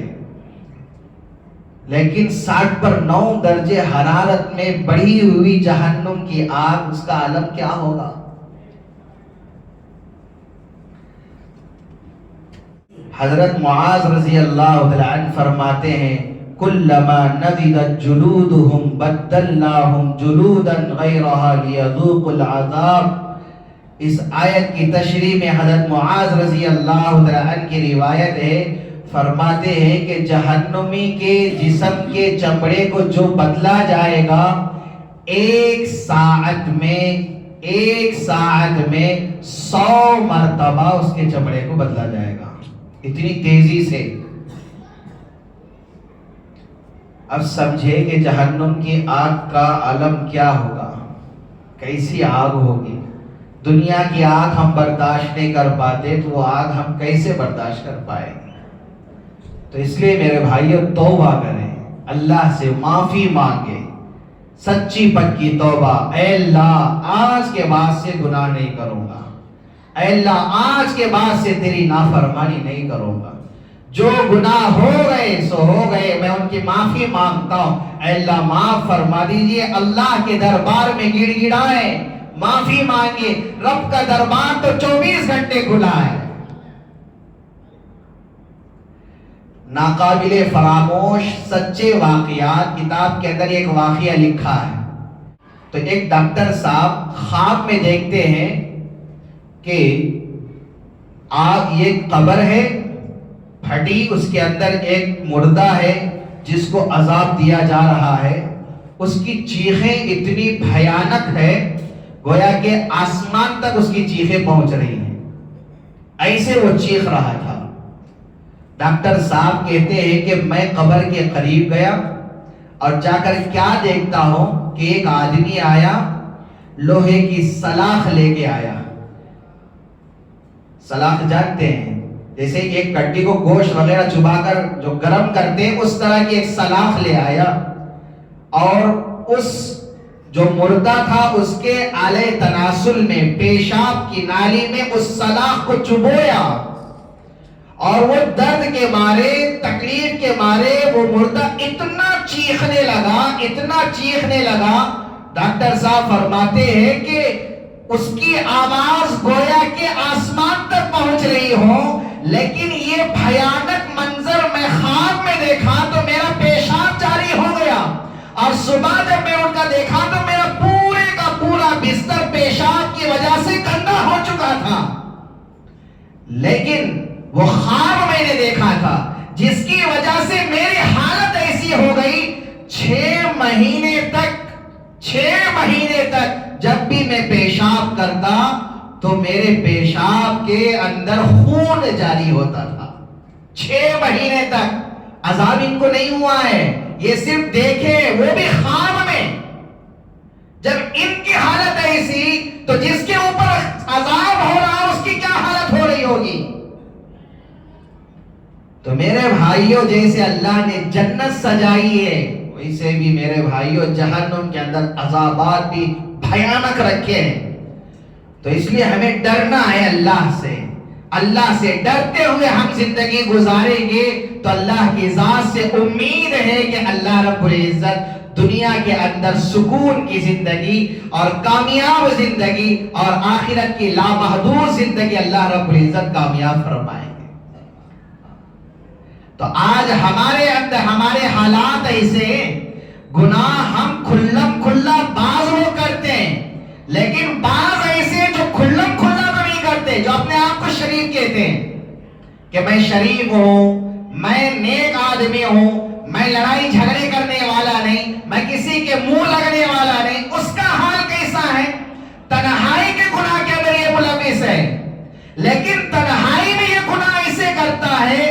لیکن 60/9 درجے حرارت میں بڑھی ہوئی جہنم کی آگ، اس کا عالم کیا ہوگا؟ حضرت معاذ رضی اللہ عنہ فرماتے ہیں کلما نضجت جلودهم بدلناهم جلودا غیرها ليذوقوا العذاب۔ اس آیت کی تشریح میں حضرت معاذ رضی اللہ عنہ کی روایت ہے، فرماتے ہیں کہ جہنمی کے جسم کے چمڑے کو جو بدلا جائے گا، ایک ساعت میں 100 مرتبہ اس کے چمڑے کو بدلا جائے گا، اتنی تیزی سے۔ اب سمجھے کہ جہنم کی آگ کا عالم کیا ہوگا، کیسی آگ ہوگی۔ دنیا کی آگ ہم برداشت نہیں کر پاتے تو وہ آگ ہم کیسے برداشت کر پائیں گے؟ تو اس لیے میرے بھائیو توبہ کریں، اللہ سے معافی مانگے، سچی پکی توبہ. اے اللہ آج کے بعد سے گناہ نہیں کروں گا، اے اللہ آج کے بعد سے تیری نافرمانی نہیں کروں گا، جو گناہ ہو گئے سو ہو گئے، میں ان کی معافی مانگتا ہوں، اے اللہ معاف فرما دیجئے. اللہ کے دربار میں گڑ گڑائیں، معافی مانگے. رب کا دربار تو 24 گھنٹے کھلا ہے. ناقابل فراموش سچے واقعات کتاب کے اندر ایک واقعہ لکھا ہے. تو ایک ڈاکٹر صاحب خواب میں دیکھتے ہیں کہ یہ قبر ہے پھٹی، اس کے اندر ایک مردہ ہے جس کو عذاب دیا جا رہا ہے. اس کی چیخیں اتنی بھیانک ہے گویا کہ آسمان تک اس کی چیخیں پہنچ رہی ہیں، ایسے وہ چیخ رہا تھا. ڈاکٹر صاحب کہتے ہیں کہ میں قبر کے قریب گیا اور جا کر کیا دیکھتا ہوں کہ ایک آدمی آیا، لوہے کی سلاخ لے کے آیا. سلاخ جانتے ہیں، جیسے ایک کٹی کو گوشت وغیرہ چبا کر جو گرم کرتے ہیں اس طرح کی ایک سلاخ لے آیا، اور اس جو مردہ تھا اس کے آلے تناسل میں پیشاب کی نالی میں اس سلاخ کو چبویا، اور وہ درد کے مارے تکلیف کے مارے وہ مردہ اتنا چیخنے لگا. ڈاکٹر صاحب فرماتے ہیں کہ اس کی آواز گویا کہ آسمان تک پہنچ رہی ہو، لیکن یہ بھیانک منظر میں خواب میں دیکھا تو میرا پیشاب جاری ہو گیا، اور صبح جب میں ان کا دیکھا تو میرا پورے کا پورا بستر پیشاب کی وجہ سے گندا ہو چکا تھا. لیکن وہ خواب میں نے دیکھا تھا جس کی وجہ سے میری حالت ایسی ہو گئی. 6 مہینے تک جب بھی میں پیشاب کرتا تو میرے پیشاب کے اندر خون جاری ہوتا تھا. 6 مہینے تک عذاب ان کو نہیں ہوا ہے، یہ صرف دیکھے وہ بھی خواب میں. جب ان کی حالت ایسی تو جس کے اوپر عذاب ہو رہا اس کی کیا حالت ہو رہی ہوگی. تو میرے بھائیوں جیسے اللہ نے جنت سجائی ہے ویسے بھی میرے بھائیوں جہنم کے اندر عذابات بھی بھیانک رکھے ہیں. تو اس لیے ہمیں ڈرنا ہے اللہ سے. اللہ سے ڈرتے ہوئے ہم زندگی گزاریں گے تو اللہ کی ذات سے امید ہے کہ اللہ رب العزت دنیا کے اندر سکون کی زندگی اور کامیاب زندگی اور آخرت کی لامحدود زندگی اللہ رب العزت کامیاب فرمائے. تو آج ہمارے اندر ہمارے حالات ایسے، گناہ ہم کھلم کھلا بعض لوگ کرتے ہیں، لیکن بعض ایسے جو کھلم کھلا تو نہیں کرتے، جو اپنے آپ کو شریف کہتے ہیں کہ میں شریف ہوں، میں نیک آدمی ہوں، میں لڑائی جھگڑے کرنے والا نہیں، میں کسی کے منہ لگنے والا نہیں. اس کا حال کیسا ہے؟ تنہائی کے گناہ کے اندر یہ ملوث ہے، لیکن تنہائی میں یہ گناہ ایسے کرتا ہے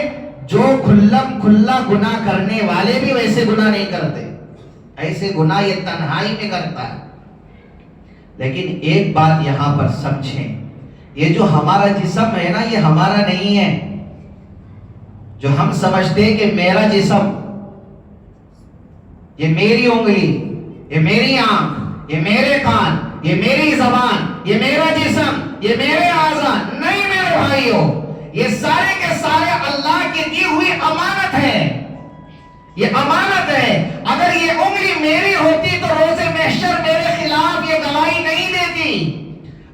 جو کھلم کھلا گناہ کرنے والے بھی ویسے گناہ نہیں کرتے. ایسے گناہ یہ تنہائی میں کرتا ہے. لیکن ایک بات یہاں پر سمجھیں، یہ جو ہمارا جسم ہے نا یہ ہمارا نہیں ہے. جو ہم سمجھتے ہیں کہ میرا جسم، یہ میری انگلی، یہ میری آنکھ، یہ میرے کان، یہ میری زبان، یہ میرا جسم، یہ میرے اعضاء، نہیں میرے بھائیوں، یہ سارے کے سارے اللہ کی دی ہوئی امانت ہے. یہ امانت ہے. اگر یہ انگلی میری ہوتی تو روز محشر میرے خلاف یہ گواہی نہیں دیتی.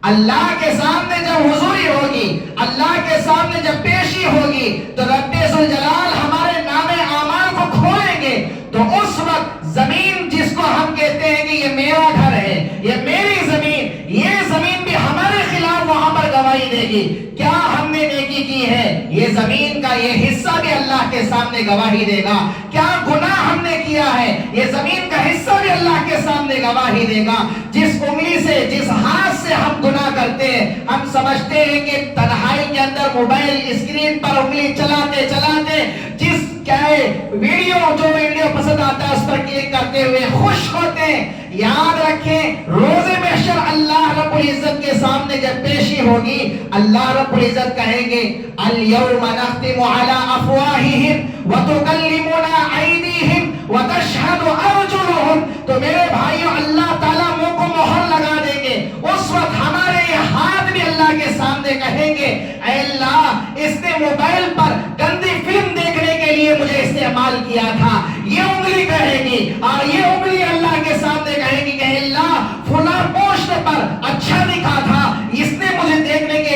اللہ کے سامنے جب حضوری ہوگی، اللہ کے سامنے جب پیشی ہوگی تو رب ذوالجلال ہمارے نام اعمال کو کھولیں گے. تو اس وقت زمین جس کو ہم کہتے ہیں کہ یہ میرا گھر ہے، یہ میری زمین، یہ زمین بھی ہمارے خلاف وہاں پر گواہی دے گی. کیا ہم نے نیکی کی ہے، یہ زمین کا یہ حصہ بھی اللہ کے سامنے گواہی دے گا. کیا گناہ ہم نے کیا ہے، یہ زمین کا حصہ بھی اللہ کے سامنے گواہی دے گا. جس انگلی سے، جس ہاتھ سے ہم گناہ کرتے ہیں، ہم سمجھتے ہیں کہ تنہائی کے اندر موبائل اسکرین پر انگلی چلاتے چلاتے جس کیا ہے ویڈیو جو ویڈیو پسند آتا ہے اس پر کلک کرتے ہوئے خوش ہوتے ہیں. یاد رکھیں روز محشر اللہ رب العزت کے سامنے جب پیشی ہوگی اللہ رب العزت کہیں گے الیوم نختم علی افواہہم وتکلمنا ایدیہم وتشہد ارجلہم. تو میرے بھائیو اللہ تعالیٰ منہ کو مہر لگا دیں گے. اس وقت ہمارے یہ ہاتھ بھی اللہ کے سامنے کہیں گے اے اللہ اس نے موبائل پر گندی فلم دیکھنے کے لیے مجھے استعمال کیا تھا. یہ انگلی کہے گی اور یہ انگلی اللہ کے سامنے کہے گی کہ اللہ فلاں پوسٹ پر اچھا دکھا تھا اس نے مجھے دیکھنے کے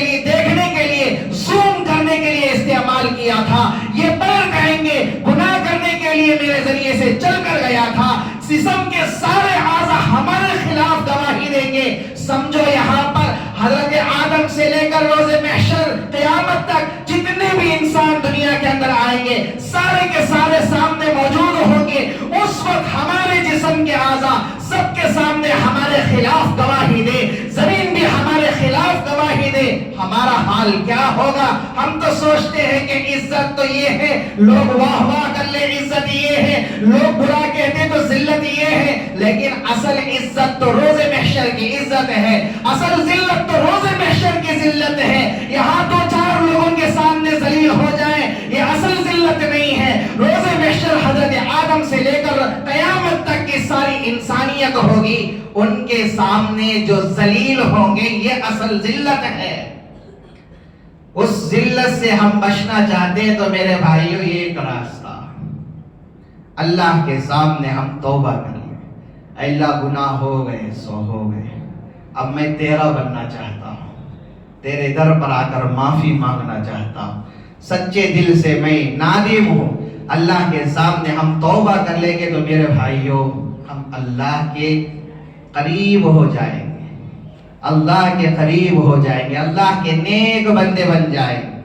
لیے زوم کرنے کے لیے استعمال کیا تھا. یہ پیر کہیں گے گناہ کرنے کے لیے میرے ذریعے سے چل کر گیا تھا. جسم کے سارے اعضاء ہمارے خلاف گواہی دیں گے. سمجھو یہاں پر حضرت آدم سے لے کر روز محشر قیامت تک جتنے بھی انسان دنیا کے اندر آئیں گے سارے کے سارے سامنے موجود ہوں گے. اس وقت ہمارے جسم کے اعضاء سب کے سامنے ہمارے خلاف گواہی دے, زمین بھی ہمارے خلاف گواہی دے. ہمارا حال کیا ہوگا؟ ہم تو سوچتے ہیں کہ عزت تو یہ ہے لوگ واہ واہ کر لے, عزت یہ ہے لوگ برا کہتے تو ذلت یہ ہے. لیکن اصل عزت تو روز محشر کی عزت ہے, اصل ذلت تو روز محشر کی ذلت ہے. یہاں دو چار لوگوں کے سامنے ذلیل ہو جائیں یہ اصل ذلت نہیں ہے. روز محشر حضرت آدم سے لے کر قیامت تک کی ساری انسانیت ہوگی, ان کے سامنے جو ذلیل ہوں گے یہ اصل ذلت ہے. اس ذلت سے ہم بچنا چاہتے ہیں تو میرے بھائیوں یہ ایک راستہ اللہ کے سامنے ہم توبہ کر لیں. اللہ گناہ ہو گئے سو ہو گئے, اب میں تیرا بننا چاہتا ہوں, تیرے در پر آ کر معافی مانگنا چاہتا ہوں, سچے دل سے میں نادم ہوں. اللہ کے سامنے ہم توبہ کر لیں گے تو میرے بھائیوں ہم اللہ کے قریب ہو جائیں گے, اللہ کے قریب ہو جائیں گے, اللہ کے نیک بندے بن جائیں گے.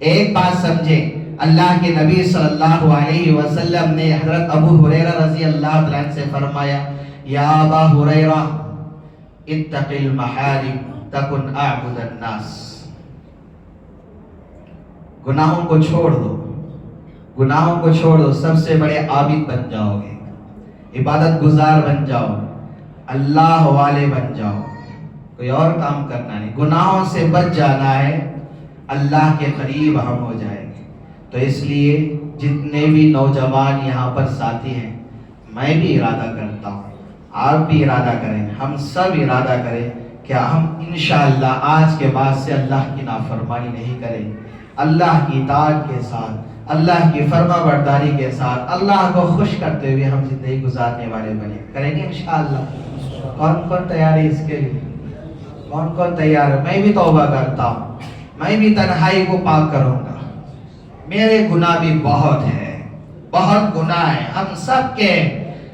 ایک بات سمجھے, اللہ کے نبی صلی اللہ علیہ وسلم نے حضرت ابو ہریرہ رضی اللہ تعالیٰ عنہ سے فرمایا یا ابا ہریرہ اتق المحارم تکن اعبد الناس. گناہوں کو چھوڑ دو, گناہوں کو چھوڑ دو, سب سے بڑے عابد بن جاؤ گے, عبادت گزار بن جاؤ, اللہ والے بن جاؤ, کوئی اور کام کرنا نہیں. گناہوں سے بچ جانا ہے, اللہ کے قریب ہم ہو جائیں گے. تو اس لیے جتنے بھی نوجوان یہاں پر ساتھی ہیں میں بھی ارادہ کرتا ہوں, آپ بھی ارادہ کریں, ہم سب ارادہ کریں کہ ہم انشاءاللہ آج کے بعد سے اللہ کی نافرمانی نہیں کریں, اللہ کی اطاعت کے ساتھ, اللہ کی فرما برداری کے ساتھ, اللہ کو خوش کرتے ہوئے ہم زندگی گزارنے والے بنے کریں گے انشاءاللہ. کون کون تیار ہے اس کے لیے؟ کون کون تیار ہے؟ میں بھی توبہ کرتا ہوں, میں بھی تنہائی کو پاک کروں گا. میرے گناہ بھی بہت ہے, بہت گناہ ہے ہم سب کے.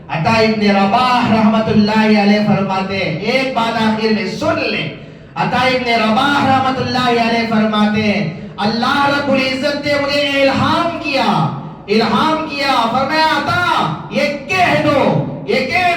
عطا ابن رباح رحمت اللہ علیہ فرماتے ہیں, ایک بات آخر میں سن لیں, عطا ابن رباح رحمت اللہ علیہ فرماتے ہیں اللہ رب العزت نے مجھے الہام کیا, فرمایا عطا یہ کہہ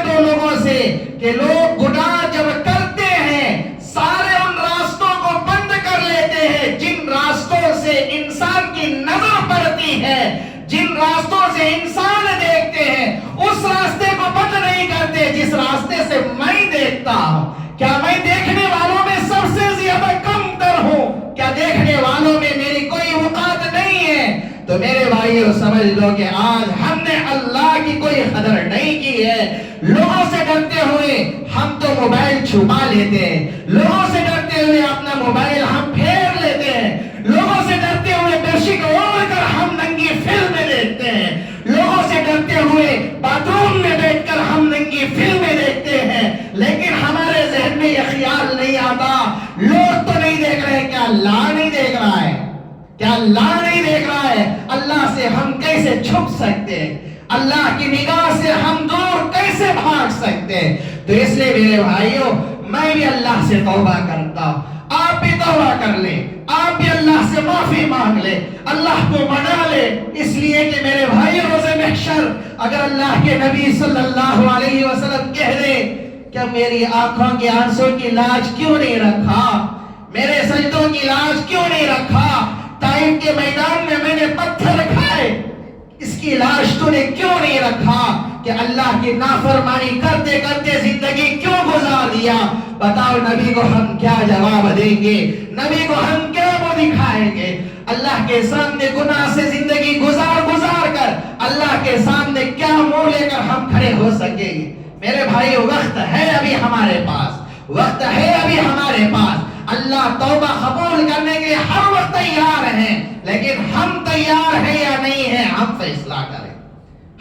دو لوگوں سے کہ لوگ گناہ جب کرتے ہیں سارے ان راستوں کو بند کر لیتے ہیں جن راستوں سے انسان کی نظر پڑتی ہے, جن راستوں سے انسان دیکھتے ہیں اس راستے کو بند نہیں کرتے جس راستے سے میں دیکھتا ہوں. کیا میں دیکھنے والوں میں سب سے زیادہ کم تر ہوں؟ کیا دیکھنے والوں میں میری کوئی اوقات نہیں ہے؟ تو میرے بھائیو سمجھ لو کہ آج ہم نے اللہ کی کوئی قدر نہیں کی ہے. لوگوں سے ڈرتے ہوئے ہم تو موبائل چھپا لیتے ہیں, لوگوں سے ڈرتے ہوئے اپنا موبائل ہم پھیر لیتے ہیں, لوگوں سے ڈرتے ہوئے بیڈشیٹ اوڑھ کر ہم ننگی فلمیں دیکھتے ہیں, لوگوں سے ڈرتے ہوئے باتھ روم میں بیٹھ کر ہم ننگی فلمیں دیکھتے ہیں. لیکن ہمارے ذہن میں یہ خیال نہیں آتا لوگ تو نہیں دیکھ رہے, کیا اللہ نہیں دیکھ رہا ہے؟ کیا اللہ نہیں دیکھ رہا ہے؟ اللہ سے ہم کیسے چھپ سکتے ہیں, اللہ کی نگاہ سے ہم دور کیسے بھاگ سکتے ہیں؟ تو اس لیے میرے بھائیوں میں بھی اللہ سے توبہ کرتا ہوں, آپ بھی توبہ کر لیں, آپ بھی اللہ سے معافی مانگ لیں, اللہ کو منا لیں. اس لیے کہ میرے بھائی روز محشر اگر اللہ کے نبی صلی اللہ علیہ وسلم کہہ دے کہ میری آنکھوں کے آنسوں کی لاج کیوں نہیں رکھا, میرے سجدوں کی لاج کیوں نہیں رکھا, طائف کے میدان میں میں نے پتھر کھائے, اس کی لاش تو نے کیوں نہیں رکھا کہ اللہ کی نافرمانی کرتے کرتے زندگی کیوں گزار دیا؟ بتاؤ نبی کو ہم کیا جواب دیں گے؟ نبی کو ہم کیا وہ دکھائیں گے؟ اللہ کے سامنے گناہ سے زندگی گزار کر اللہ کے سامنے کیا منہ لے کر ہم کھڑے ہو سکیں گے؟ میرے بھائی وقت ہے ابھی ہمارے پاس، وقت ہے ابھی ہمارے پاس۔ اللہ توبہ قبول کرنے کے لیے ہر وقت تیار ہیں، لیکن ہم تیار ہیں یا نہیں ہیں ہم فیصلہ کریں۔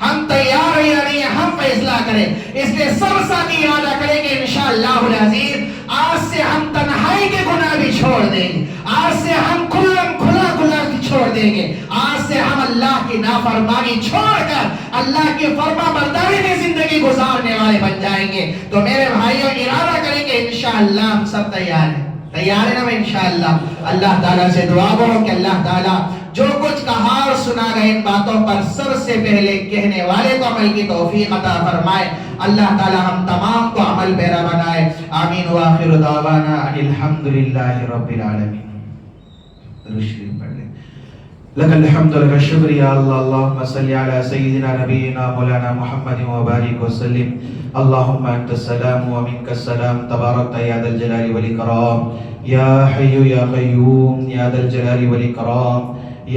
ہم تیار ہیں یا نہیں ہیں ہم فیصلہ کریں۔ اس لیے سب ساتھی یاد کریں کہ انشاءاللہ العزیز آج سے ہم تنہائی کے گناہ بھی چھوڑ دیں گے، آج سے ہم کھلا چھوڑ دیں گے، آج سے ہم اللہ کی نافرمانی چھوڑ کر اللہ کی فرما برداری میں زندگی گزارنے والے بن جائیں گے۔ تو میرے بھائیوں ارادہ کریں کہ انشاءاللہ ہم سب تیار ہیں، تیار ہیں نا انشاءاللہ؟ اللہ تعالیٰ سے دعا کرو کہ اللہ تعالیٰ جو کچھ کہا اور سنا گئے ان باتوں پر سب سے پہلے کہنے والے کو عمل کی توفیق عطا فرمائے۔ اللہ تعالیٰ ہم تمام کو عمل پیرا بنائے۔ آمین وآخر دعوانا الحمدللہ رب العالمین۔ درود پڑھ لیں۔ لك الحمد لك الشكر يا الله اللهم صل على سيدنا نبينا مولانا محمد وبارك وسلم اللهم أنت السلام ومنك السلام تبارك يا ذا الجلال والإكرام يا حي يا قيوم يا ذا الجلال والإكرام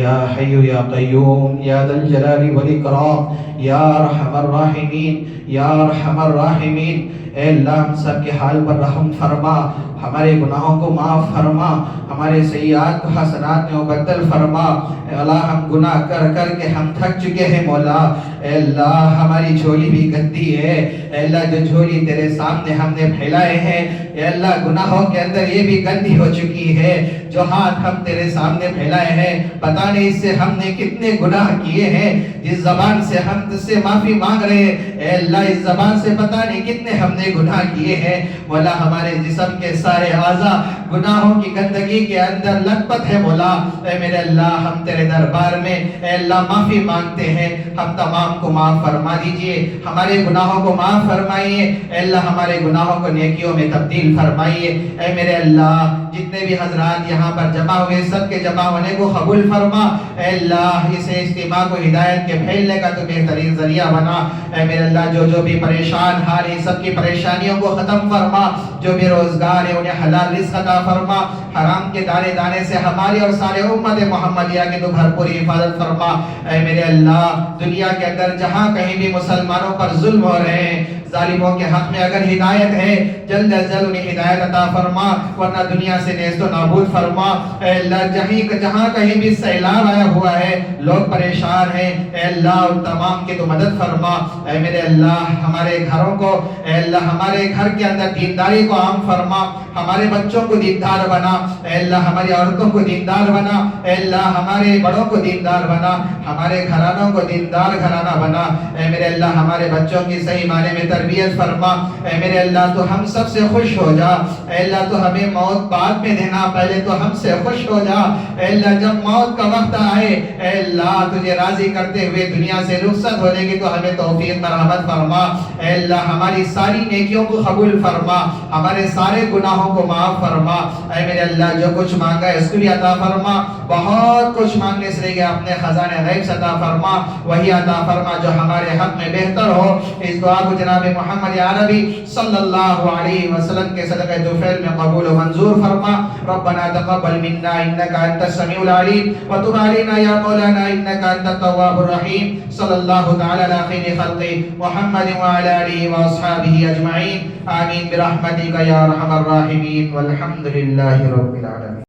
يا حي يا قيوم يا ذا الجلال والإكرام يا أرحم الراحمين يا أرحم الراحمين۔ اے اللہ ہم سب کے حال پر رحم فرما، ہمارے گناہوں کو معاف فرما، ہمارے سیئات کو حسنات میں مبدل فرما۔ اے اللہ ہم گناہ کر کر کے ہم تھک چکے ہیں مولا۔ اے اللہ ہماری جھولی بھی گندی ہے، اے اللہ جو جھولی تیرے سامنے ہم نے پھیلائے ہیں اے اللہ گناہوں کے اندر یہ بھی گندی ہو چکی ہے۔ جو ہاتھ ہم تیرے سامنے پھیلائے ہیں پتہ نہیں اس سے ہم نے کتنے گناہ کیے ہیں، جس زبان سے ہم تجھ سے معافی مانگ رہے ہیں اے اللہ اس زبان سے پتہ نہیں کتنے ہم نے گناہ کیے ہیں مولا۔ ہمارے جسم کے سارے اعضاء گناہوں کی گندگی کے اندر لت پت ہے مولا۔ اے میرے اللہ ہم تیرے دربار میں اے اللہ معافی مانگتے ہیں، ہم تمام کو معاف فرما دیجئے، ہمارے گناہوں کو معاف فرمائیے اے اللہ، ہمارے گناہوں کو نیکیوں میں تبدیل فرمائیے۔ اے میرے اللہ جتنے بھی حضرات یہاں پر جمع ہوئے سب کے جمع ہونے کو قبول فرما اے اللہ، اسے اجتماع کو ہدایت کے پھیلنے کا تو بہترین ذریعہ بنا۔ اے میرے اللہ جو بھی پریشان حال ہے سب کی پریشانیوں کو ختم فرما، جو بے روزگار ہے انہیں حلال رزق عطا فرما، حرام کے دانے دانے سے ہماری اور سارے امت محمدیہ کی تو بھرپور حفاظت فرما۔ اے میرے اللہ دنیا کے اندر جہاں کہیں بھی مسلمانوں پر ظلم ہو رہے ہیں، ظالموں کے حق میں اگر ہدایت ہے جلد از جلد انہیں ہدایت عطا فرما، ورنہ دنیا سے نیست و نابود فرما۔ اے اللہ جہاں کہیں بھی سیلاب آیا ہوا ہے لوگ پریشان ہیں اے اللہ ان تمام کی تو مدد فرما۔ اے میرے اللہ ہمارے گھروں کو اے اللہ ہمارے گھر کے اندر دینداری کو عام فرما، ہمارے بچوں کو دیندار بنا اے اللہ، ہماری عورتوں کو دیندار بنا اے اللہ، ہمارے بڑوں کو دیندار بنا، ہمارے گھرانوں کو دیندار گھرانہ بنا۔ اے میرے اللہ ہمارے بچوں کی صحیح معنی میں تربیت فرما۔ اے میرے اللہ تو ہم سب سے خوش ہو جا اے اللہ، تو ہمیں موت بعد میں دینا، پہلے تو ہم سے خوش ہو جا اے اللہ۔ جب موت کا وقت آئے اے اللہ تجھے راضی کرتے ہوئے دنیا سے رخصت ہونے کی تو ہمیں توفیق مرحمت فرما اے اللہ، ہماری ساری نیکیوں کو قبول فرما، ہمارے سارے گناہوں کو معاف فرما۔ اے میرے اللہ جو کچھ مانگا ہے اس کو بھی عطا فرما، بہت کچھ مانگنے سے رہ گیا اپنے خزانے غیب سے عطا فرما، وہی عطا فرما جو ہمارے حق میں بہتر ہو۔ اس دعا کو جناب محمد عربی صلی اللہ علیہ وسلم کے صدقہ توفیل میں قبول و منظور فرما۔ ربنا تقبل منا انك انت السميع العليم وتب علينا يا مولانا انك انت التواب الرحيم صلى الله تعالى على خير خلقه محمد وعلى اله واصحابه اجمعين آمين برحمتك يا ارحم الراحمين والحمد لله رب العالمين۔